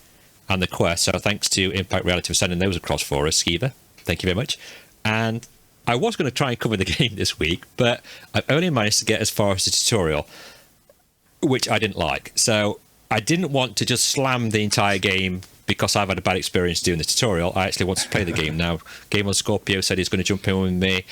the Quest, so thanks to Impact Reality for sending those across for us, Skiva. Thank you very much. And I was going to try and cover the game this week, but I've only managed to get as far as the tutorial, which I didn't like. So I didn't want to just slam the entire game because I've had a bad experience doing the tutorial. I actually want to play the game now. Game on Scorpio said he's going to jump in with me,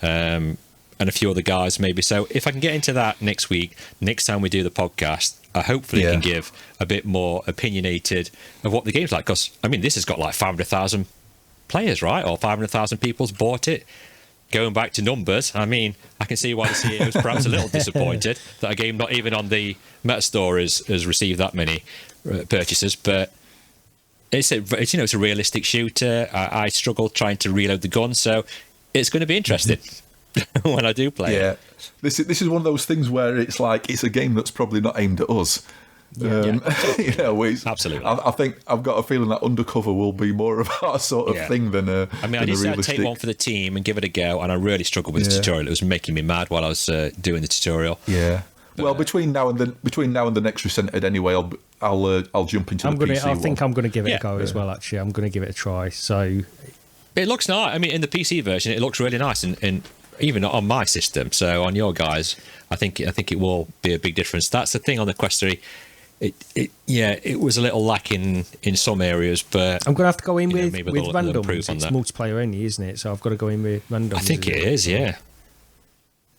and a few other guys maybe. So if I can get into that next week, next time we do the podcast, I hopefully can give a bit more opinionated of what the game's like. Because, I mean, this has got like 500,000 players, right? Or 500,000 people's bought it. Going back to numbers, I mean, I can see why the CEO is perhaps a little disappointed that a game not even on the Metastore has received that many purchases. But it's a realistic shooter. I struggle trying to reload the gun, so it's going to be interesting when I do play it. This is one of those things where it's like it's a game that's probably not aimed at us. Absolutely. I think I've got a feeling that Undercover will be more of our sort of thing than a. I mean, I did say I'd take one for the team and give it a go, and I really struggled with the tutorial. It was making me mad while I was doing the tutorial. Yeah. But, well, between now and the next Recentered, anyway, I'll jump into the PC I think one. I'm going to give it a go as well. Actually, I'm going to give it a try. So it looks nice. I mean, in the PC version, it looks really nice, and even on my system. So on your guys, I think it will be a big difference. That's the thing on the Quest 3. It was a little lacking in some areas, but I'm going to have to go in with random. It's multiplayer only, isn't it? So I've got to go in with random. I think it is, yeah.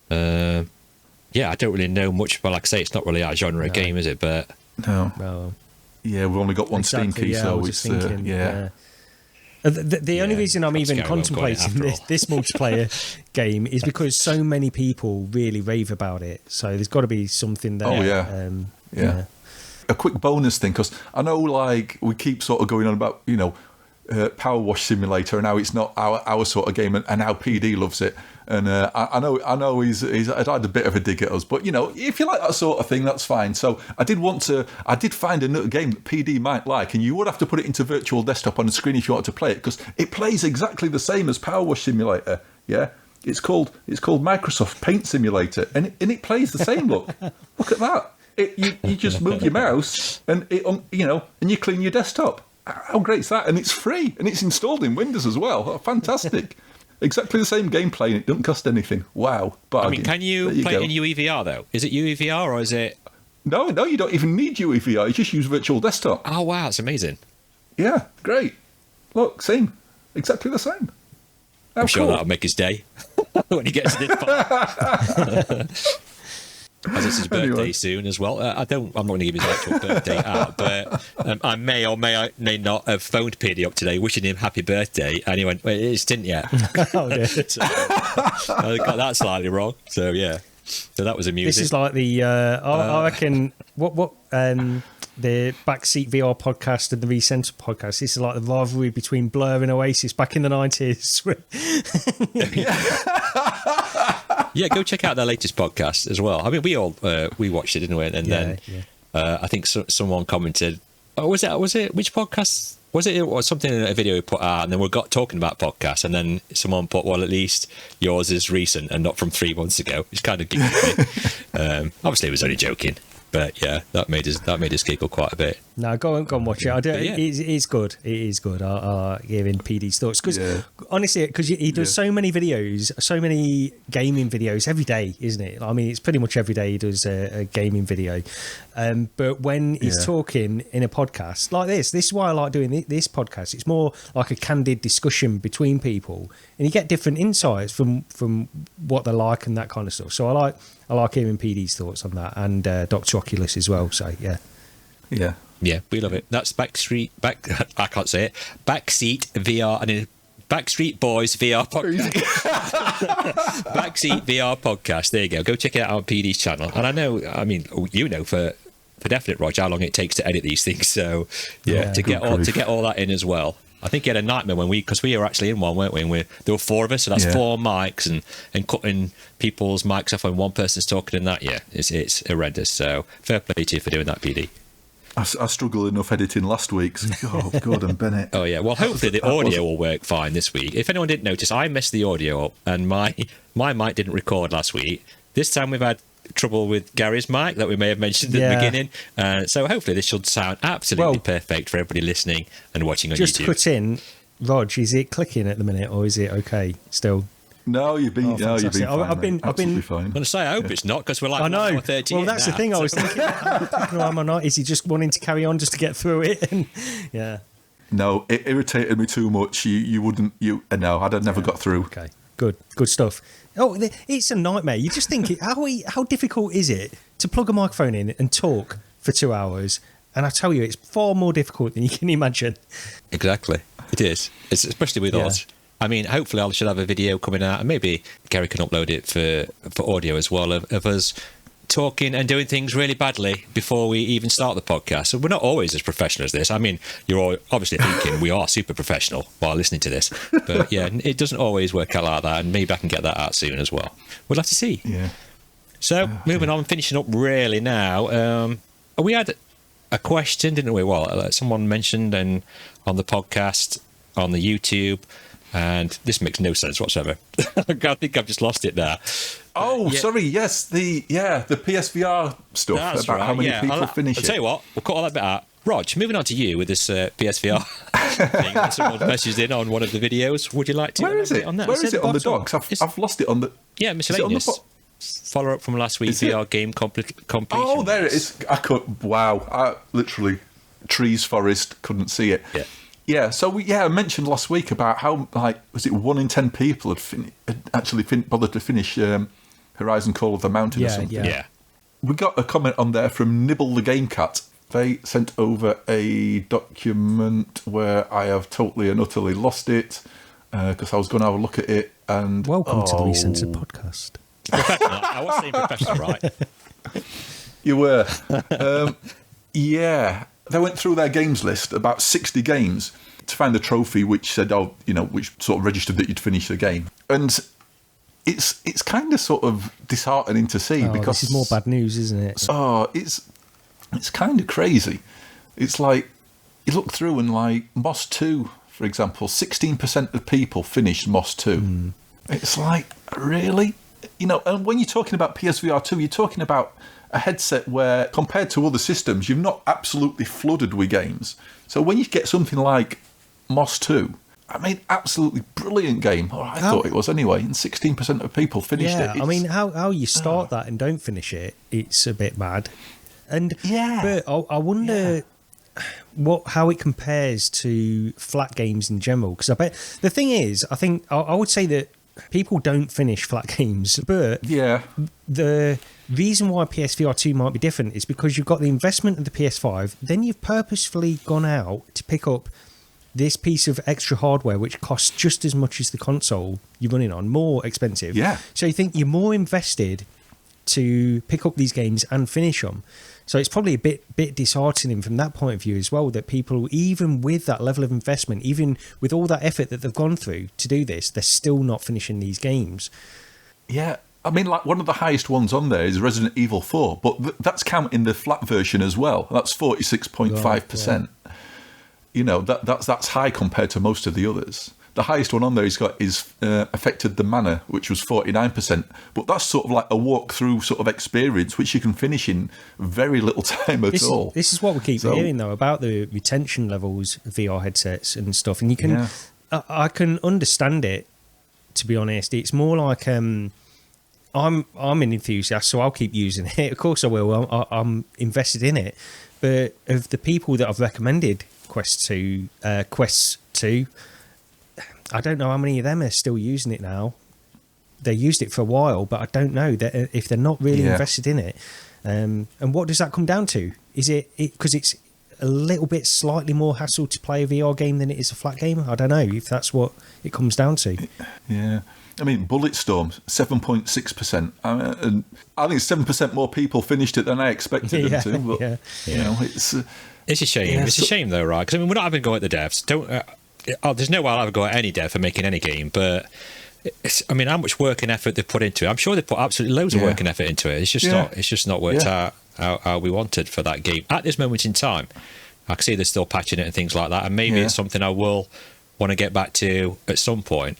I don't really know much, but like I say, it's not really our genre game, is it? But no. Yeah, we've only got one Steam key, so it's thinking, The only reason I'm even contemplating this multiplayer game is because so many people really rave about it. So there's got to be something there. Oh yeah. A quick bonus thing, because I know, like, we keep sort of going on about Powerwash Simulator and how it's not our sort of game, and how PD loves it. And I know he's had a bit of a dig at us, but if you like that sort of thing, that's fine. So I did find another game that PD might like, and you would have to put it into virtual desktop on the screen if you want to play it, because it plays exactly the same as Powerwash Simulator. Yeah, it's called Microsoft Paint Simulator, and it plays the same. Look at that. You just move your mouse and and you clean your desktop. How great is that? And it's free, and it's installed in Windows as well. Oh, fantastic. Exactly the same gameplay, and it doesn't cost anything. Wow. Bargain. I mean, can you play it in UEVR, though? Is it UEVR, or is it... No, you don't even need UEVR. You just use virtual desktop. Oh, wow, it's amazing. Yeah, great. Look, same. Exactly the same. I'm sure that'll make his day when he gets to this part. As it's his birthday soon as well. I'm not going to give his actual birthday out, but I may or may not have phoned PD up today wishing him happy birthday, and he went, "Well, it didn't yet." Oh, yeah. So, I got that slightly wrong. So yeah, so that was amusing. This is like the I reckon what the Backseat VR podcast and the Recentered podcast. This is like the rivalry between Blur and Oasis back in the 90s. Yeah, go check out their latest podcast as well. I mean, we watched it, didn't we? And then I think someone commented, "Oh, was it which podcast was it? It was something in a video we put out, and then we got talking about podcasts, and then someone put, well, at least yours is recent and not from 3 months ago," which kind of giggled me. Obviously, it was only joking. But yeah, that made us giggle quite a bit. No, go and watch it. It's good. It is good. I'll give in PD's thoughts because honestly, because he does so many videos, so many gaming videos every day, isn't it? I mean, it's pretty much every day he does a gaming video. But when he's talking in a podcast like this is why I like doing this podcast. It's more like a candid discussion between people, and you get different insights from what they like and that kind of stuff. So I like hearing PD's thoughts on that, and Dr. Oculus as well. So yeah, we love it. That's Backseat VR, and in Backstreet Boys VR podcast. Backseat VR podcast. There you go. Go check it out on PD's channel. And I know, I mean, for definite, Roger, how long it takes to edit these things. So to get all that in as well. I think he had a nightmare because we were actually in one, weren't we? And there were 4 of us, so that's 4 mics and cutting people's mics off when one person's talking and that. Yeah, it's horrendous. So fair play to you for doing that, PD. I struggled enough editing last week's. Oh, Gordon Bennett. Oh, yeah. Well, hopefully the audio will work fine this week. If anyone didn't notice, I messed the audio up and my mic didn't record last week. This time we've had trouble with Gary's mic that we may have mentioned at the beginning. So hopefully this should sound absolutely perfect for everybody listening and watching on YouTube. Just put in, Rog, is it clicking at the minute or is it okay still? No, you've been fine. I've been fine. I'm going to say, I hope it's not, because we're like, I know. 30 Well, that's the thing. I was thinking, am I not? Is he just wanting to carry on just to get through it? And yeah. No, it irritated me too much. You wouldn't. No, I'd have never got through. Okay, good stuff. Oh, it's a nightmare. You just think, how difficult is it to plug a microphone in and talk for 2 hours? And I tell you, it's far more difficult than you can imagine. Exactly, it is. It's especially with us. I mean, hopefully I should have a video coming out, and maybe Gary can upload it for audio as well, of us talking and doing things really badly before we even start the podcast. So we're not always as professional as this. I mean, you're all obviously thinking we are super professional while listening to this. But yeah, it doesn't always work out like that, and maybe I can get that out soon as well. We'll have to see. Yeah. So, moving on, finishing up really now. We had a question, didn't we? Well, someone mentioned on the podcast, on the YouTube, and this makes no sense whatsoever. I think I've just lost it now. Oh, sorry. Yes, the PSVR stuff. That's about right. how many people finish I'll it. tell you what, we'll cut all that bit out. Rog, moving on to you with this PSVR thing that someone messaged in on one of the videos. Would you like to? Where is it? On that? Where is it on the docs? I've lost it on the. Yeah, miscellaneous. Follow up from last week's VR game completion. Oh, there it is. Wow. I literally, trees, forest, couldn't see it. Yeah. Yeah, so I mentioned last week about how, was it 1 in 10 people had actually bothered to finish Horizon Call of the Mountain or something? Yeah. We got a comment on there from Nibble the Game Cat. They sent over a document where I have totally and utterly lost it because I was going to have a look at it. And welcome to the Recentered podcast. Professional. I was saying professional, right? You were. Yeah. They went through their games list, about 60 games, to find the trophy which said, which sort of registered that you'd finished the game. And it's kind of sort of disheartening to see because this is more bad news, isn't it? Oh, it's kind of crazy. It's like you look through and like Moss 2, for example, 16% of people finished Moss 2. It's like, really? And when you're talking about PSVR 2, you're talking about a headset where, compared to other systems, you've not absolutely flooded with games. So when you get something like Moss 2, I mean, absolutely brilliant game. Or I thought it was anyway, and 16% of people finished it. I mean, how you start that and don't finish it, it's a bit mad. And but I wonder how it compares to flat games in general. Because I bet the thing is, I think I would say that people don't finish flat games, but the reason why PSVR 2 might be different is because you've got the investment of the PS5, then you've purposefully gone out to pick up this piece of extra hardware which costs just as much as the console you're running on, more expensive. Yeah. So you think you're more invested to pick up these games and finish them. So it's probably a bit disheartening from that point of view as well, that people, even with that level of investment, even with all that effort that they've gone through to do this, they're still not finishing these games. Yeah. I mean, like one of the highest ones on there is Resident Evil 4, but that's counting the flat version as well. That's 46.5%. That's high compared to most of the others. The highest one on there is Affected the Manor, which was 49%. But that's sort of like a walk-through sort of experience, which you can finish in very little time at all. This is what we keep hearing, though, about the retention levels of VR headsets and stuff. And you can, I can understand it, to be honest. It's more like I'm an enthusiast, so I'll keep using it. Of course I will. I'm invested in it. But of the people that I've recommended Quests 2, I don't know how many of them are still using it now. They used it for a while, but I don't know if they're not really invested in it. And what does that come down to? Is it because it's a little bit slightly more hassle to play a VR game than it is a flat game? I don't know if that's what it comes down to. Yeah. I mean, Bulletstorm, 7.6%. And I think 7% more people finished it than I expected them to. But, it's a shame. It's a shame, though, right? Because, I mean, we're not having a go at the devs. There's no way I'll have a go at any dev for making any game, but how much work and effort they put into it. I'm sure they put absolutely loads of work and effort into it. It's just not worked out how we wanted for that game at this moment in time. I can see they're still patching it and things like that, and maybe it's something I will want to get back to at some point.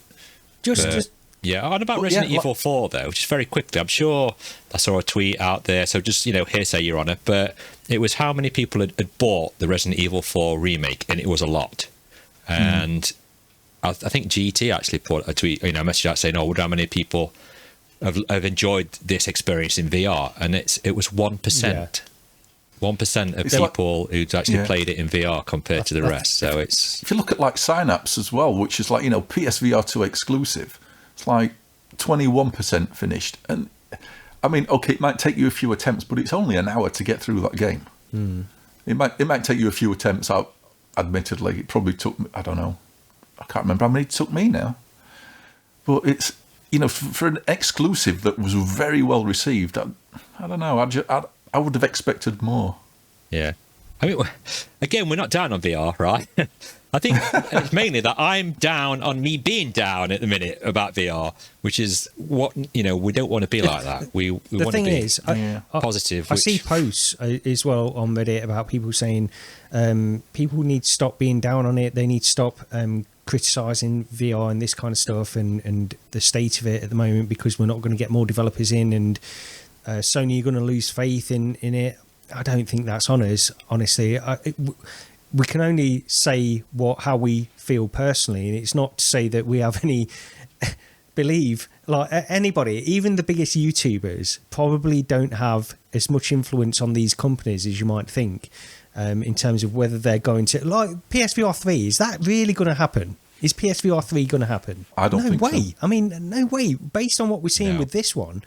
Yeah, and about Resident Evil 4 though, just very quickly, I'm sure I saw a tweet out there, so just, hearsay, Your Honour, but it was how many people had bought the Resident Evil 4 remake, and it was a lot. And I think GT actually put a tweet, a message out saying, how many people have enjoyed this experience in VR, and it was 1%. 1% of people who'd actually played it in VR compared to the rest. So it's... If you look at like Synapse as well, which is like, PSVR 2 exclusive, it's like 21% finished. And I mean, okay, it might take you a few attempts, but it's only an hour to get through that game. It might take you a few attempts out, admittedly. It probably took, I don't know, I can't remember how many it took me now. But it's, for an exclusive that was very well received, I don't know, I would have expected more. Yeah. I mean, again, we're not down on VR, right? I think it's mainly that I'm down on me being down at the minute about VR, which is what, we don't want to be like that. We want to be positive. I see posts as well on Reddit about people saying people need to stop being down on it. They need to stop criticising VR and this kind of stuff and the state of it at the moment, because we're not going to get more developers in, and Sony are going to lose faith in it. I don't think that's on us, honestly. We can only say how we feel personally, and it's not to say that we have any believe. Like anybody, even the biggest YouTubers, probably don't have as much influence on these companies as you might think, in terms of whether they're going to, like PSVR 3. Is that really going to happen? Is PSVR 3 going to happen? I don't think so. No way. I mean, no way. Based on what we're seeing with this one,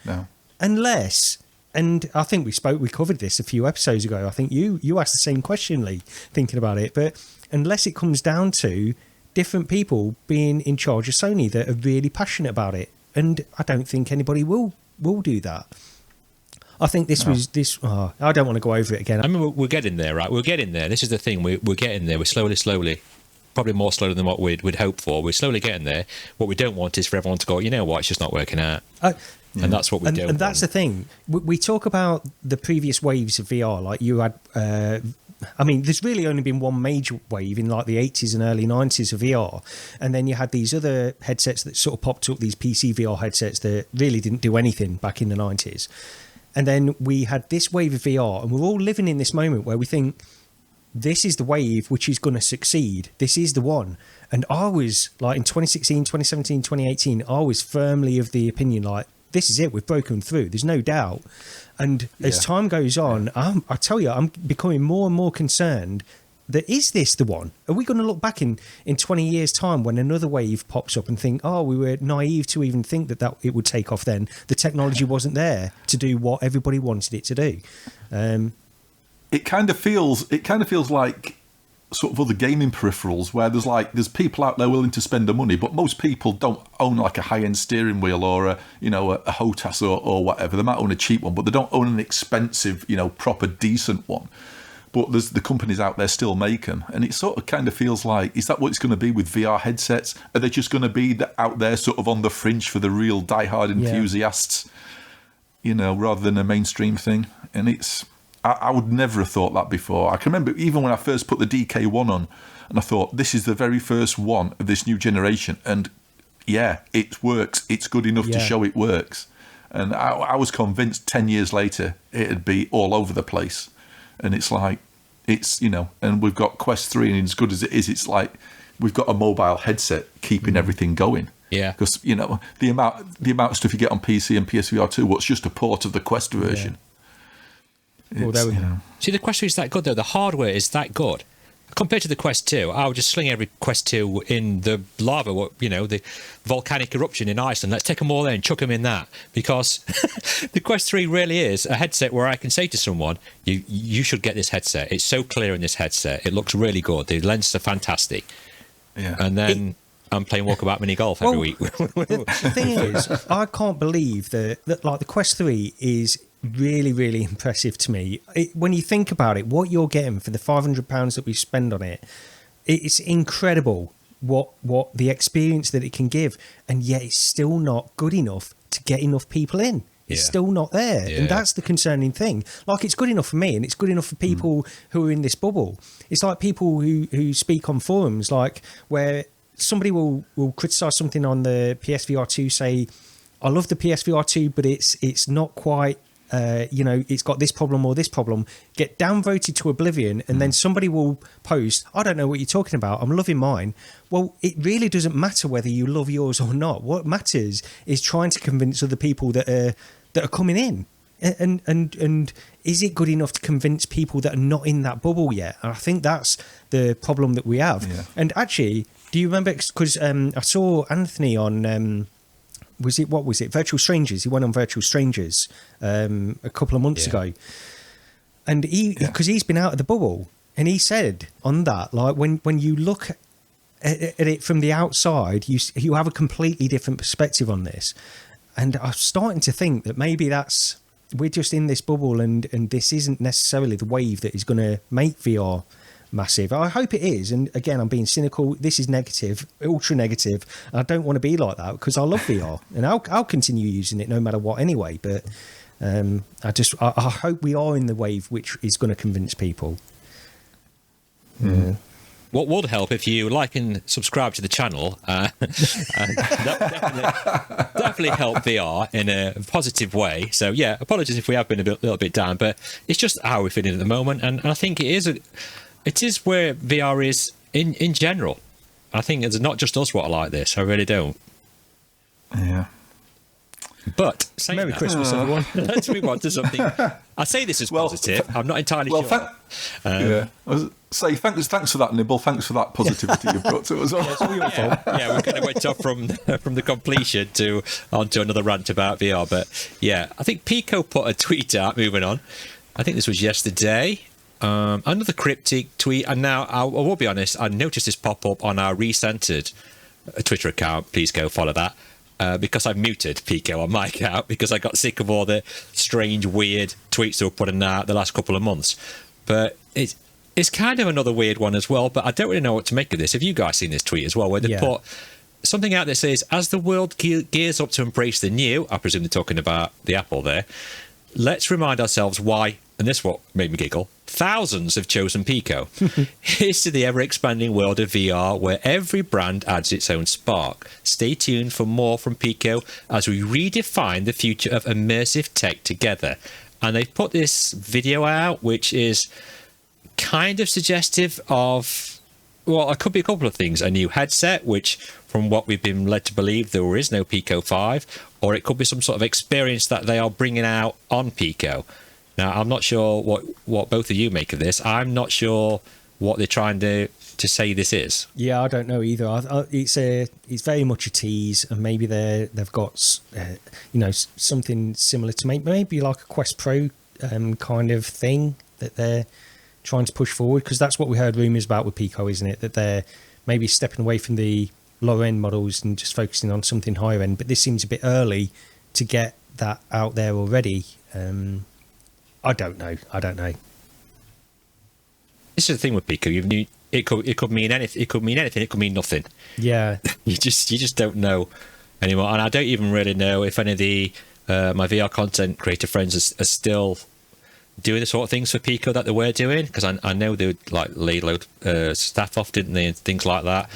unless. And I think we covered this a few episodes ago. I think you asked the same question, Lee, thinking about it. But unless it comes down to different people being in charge of Sony that are really passionate about it, and I don't think anybody will do that. I think this was this. Oh, I don't want to go over it again. I mean, we're getting there, right? We're getting there. This is the thing. We're getting there. We're slowly, probably more slowly than what we'd hope for. We're slowly getting there. What we don't want is for everyone to go, you know what, it's just not working out. And that's what we do. And that's the thing. We talk about the previous waves of VR. Like you had, I mean, there's really only been one major wave in like the 80s and early 90s of VR. And then you had these other headsets that sort of popped up, these PC VR headsets that really didn't do anything back in the 90s. And then we had this wave of VR, and we're all living in this moment where we think, this is the wave which is going to succeed. This is the one. And I was like in 2016, 2017, 2018, I was firmly of the opinion like, this is it, we've broken through, there's no doubt. And as time goes on, I tell you, I'm becoming more and more concerned that is this the one? Are we going to look back in 20 years' time when another wave pops up and think, we were naive to even think that it would take off then. The technology wasn't there to do what everybody wanted it to do. It kind of feels like sort of other gaming peripherals where there's people out there willing to spend the money, but most people don't own like a high-end steering wheel or a HOTAS or whatever. They might own a cheap one, but they don't own an expensive, proper decent one. But there's the companies out there still make them, and it sort of kind of feels like, is that what it's going to be with VR headsets? Are they just going to be out there sort of on the fringe for the real diehard enthusiasts, rather than a mainstream thing? And I would never have thought that before. I can remember even when I first put the DK1 on, and I thought, this is the very first one of this new generation. And it works. It's good enough to show it works. And I was convinced 10 years later it'd be all over the place. And it's like, and we've got Quest 3, and as good as it is, it's like we've got a mobile headset keeping everything going. Yeah. Because, the amount of stuff you get on PC and PSVR 2, what's just a port of the Quest version. Well, there we go. See, the Quest 3 is that good, though. The hardware is that good. Compared to the Quest 2, I would just sling every Quest 2 in the lava, the volcanic eruption in Iceland. Let's take them all in and chuck them in that. Because the Quest 3 really is a headset where I can say to someone, you should get this headset. It's so clear in this headset. It looks really good. The lenses are fantastic. Yeah. And then I'm playing Walkabout Mini Golf every week. The thing is, I can't believe that like the Quest 3 is really, really impressive to me. When you think about it, what you're getting for the £500 that we spend on it, it's incredible what the experience that it can give, and yet it's still not good enough to get enough people in. It's Yeah. still not there. Yeah. And that's the concerning thing. Like, it's good enough for me, and it's good enough for people who are in this bubble. It's like people who speak on forums, like where somebody will criticize something on the PSVR 2, say, I love the PSVR 2, but it's not quite, it's got this problem or this problem, get downvoted to oblivion, and then somebody will post, I don't know what you're talking about, I'm loving mine. Well, it really doesn't matter whether you love yours or not. What matters is trying to convince other people that are coming in. And is it good enough to convince people that are not in that bubble yet? And I think that's the problem that we have. Yeah. And actually, do you remember, because I saw Anthony on... was it Virtual Strangers? He went on Virtual Strangers a couple of months ago, and because he's been out of the bubble, and he said on that, like, when you look at it from the outside, you have a completely different perspective on this, and I'm starting to think that maybe we're just in this bubble, and this isn't necessarily the wave that is going to make VR massive. I hope it is, and again, I'm being cynical. This is negative, ultra negative. I don't want to be like that, because I love VR, and I'll continue using it no matter what anyway. But I hope we are in the wave which is going to convince people. What would help if you like and subscribe to the channel, and that definitely help VR in a positive way. So yeah, apologies if we have been a little bit down, but it's just how we're feeling at the moment, and I think it is where VR is in general. I think it's not just us what are like this. I really don't. Yeah. But Merry Christmas, everyone. Let's move on to something. I say this is positive. I'm not entirely sure. I was say thanks for that, Nibble. Thanks for that positivity you've brought to us all. It's all your fault. Yeah, we kind of went off from the completion onto another rant about VR. But yeah, I think Pico put a tweet out. Moving on, I think this was yesterday. Another cryptic tweet, and now I will be honest, I noticed this pop up on our Recentered Twitter account. Please go follow that, because I've muted Pico on my account because I got sick of all the strange, weird tweets they were putting out the last couple of months. But it's kind of another weird one as well, but I don't really know what to make of this. Have you guys seen this tweet as well, where they put something out that says, as the world gears up to embrace the new, I presume they're talking about the Apple there, let's remind ourselves why, and this is what made me giggle, thousands have chosen Pico. Here's to the ever-expanding world of VR, where every brand adds its own spark. Stay tuned for more from Pico as we redefine the future of immersive tech together. And they've put this video out, which is kind of suggestive of, well, it could be a couple of things. A new headset, which, from what we've been led to believe, there is no Pico 5, or it could be some sort of experience that they are bringing out on Pico. Now, I'm not sure what both of you make of this. I'm not sure what they're trying to say this is. Yeah, I don't know either. It's very much a tease, and maybe they've got something similar to maybe like a Quest Pro kind of thing that they're trying to push forward, because that's what we heard rumours about with Pico, isn't it? That they're maybe stepping away from the lower end models and just focusing on something higher end. But this seems a bit early to get that out there already. I don't know. This is the thing with Pico. It could mean anything. It could mean anything. It could mean nothing. Yeah. You just don't know anymore. And I don't even really know if any of the my VR content creator friends are still doing the sort of things for Pico that they were doing, because I know they would like lay load staff off, didn't they, and things like that,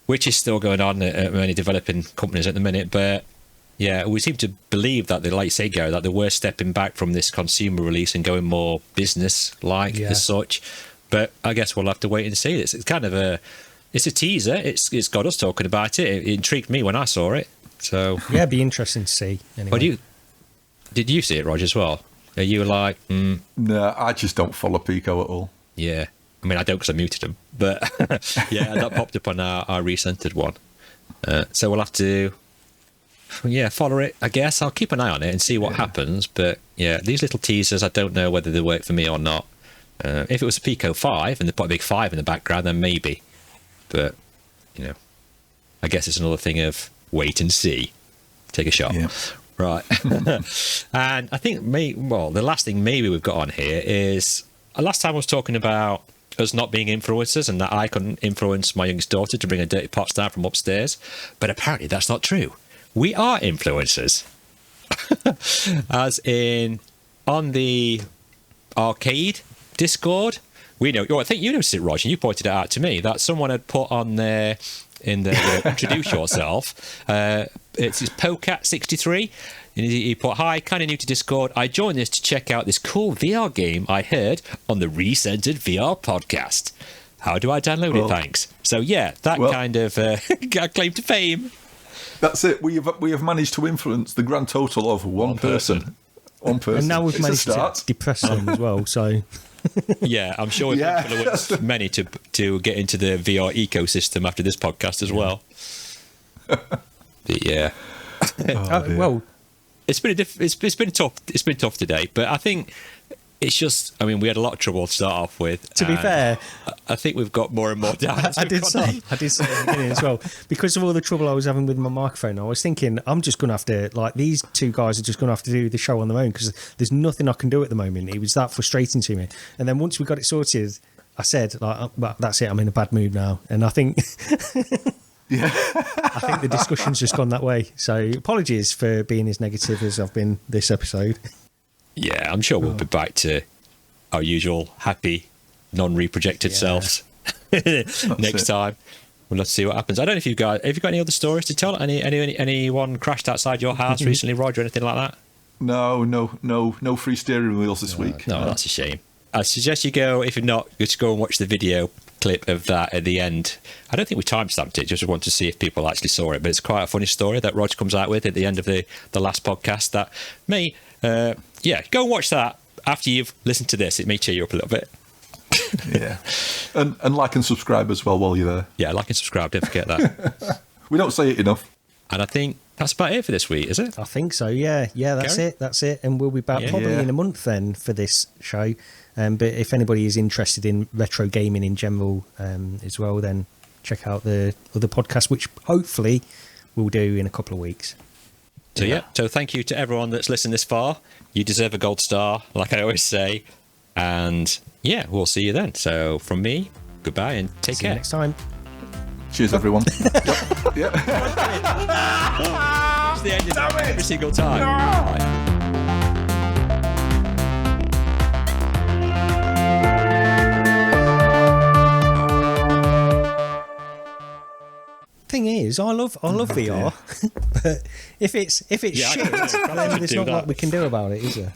which is still going on at many developing companies at the minute. But yeah, we seem to believe that they, like Sega, that they were stepping back from this consumer release and going more business-like as such. But I guess we'll have to wait and see. It's kind of a teaser. It's got us talking about it. It intrigued me when I saw it. So yeah, it'd be interesting to see. Anyway. Did you see it, Roger, as well? Are you like? No, I just don't follow Pico at all. Yeah, I mean I don't, because I muted him. But yeah, that popped up on our Recentered one. So we'll have to. Yeah, follow it, I guess. I'll keep an eye on it and see what happens. But yeah, these little teasers, I don't know whether they work for me or not. If it was a Pico 5 and they put a big 5 in the background, then maybe. But, I guess it's another thing of wait and see. Take a shot. Yeah. Right. And I think, the last thing maybe we've got on here is, last time I was talking about us not being influencers and that I couldn't influence my youngest daughter to bring her dirty pots down from upstairs. But apparently that's not true. We are influencers. As in, on the arcade Discord, we know. I think you noticed it, Roger. You pointed it out to me that someone had put on there in the introduce yourself. It's Pocat63. And he put, "Hi, kind of new to Discord. I joined this to check out this cool VR game I heard on the Recentered VR podcast. How do I download it? Thanks." So yeah, that kind of claim to fame. That's it. We have managed to influence the grand total of one person. One person. And now we've managed to depress them as well. So yeah, I'm sure we've influenced many to get into the VR ecosystem after this podcast as well. But yeah. Well, it's been tough today, but I think it's just, I mean, we had a lot of trouble to start off with. To be fair, I think we've got more and more down. I did say at the beginning as well, because of all the trouble I was having with my microphone. I was thinking I'm just going to have to, like, these two guys are just going to have to do the show on their own because there's nothing I can do at the moment. It was that frustrating to me. And then once we got it sorted, I said, like, well, that's it. I'm in a bad mood now. And I think I think the discussion's just gone that way. So apologies for being as negative as I've been this episode. Yeah, I'm sure we'll be back to our usual happy, non-reprojected selves next time. Well, let's see what happens. I don't know if have you got any other stories to tell? Anyone crashed outside your house recently, Roger, or anything like that? No free steering wheels this week. No, that's a shame. I suggest you go, if you're not, just go and watch the video clip of that at the end. I don't think we timestamped it, just want to see if people actually saw it, but it's quite a funny story that Roger comes out with at the end of the last podcast that may, go and watch that after you've listened to this. It may cheer you up a little bit. Yeah. And like and subscribe as well while you're there. Yeah, like and subscribe, don't forget that. We don't say it enough. And I think that's about it for this week, is it? I think so, yeah. Yeah, that's it. And we'll be back probably in a month then for this show. But if anybody is interested in retro gaming in general as well, then check out the other podcast, which hopefully we'll do in a couple of weeks. So thank you to everyone that's listened this far. You deserve a gold star, like I always say. And yeah, we'll see you then. So from me, goodbye and take care. See you next time. Cheers, everyone. It's the end of every single time. Right. Thing is, I love VR, but if it's shit, then there's not what we can do about it, is there?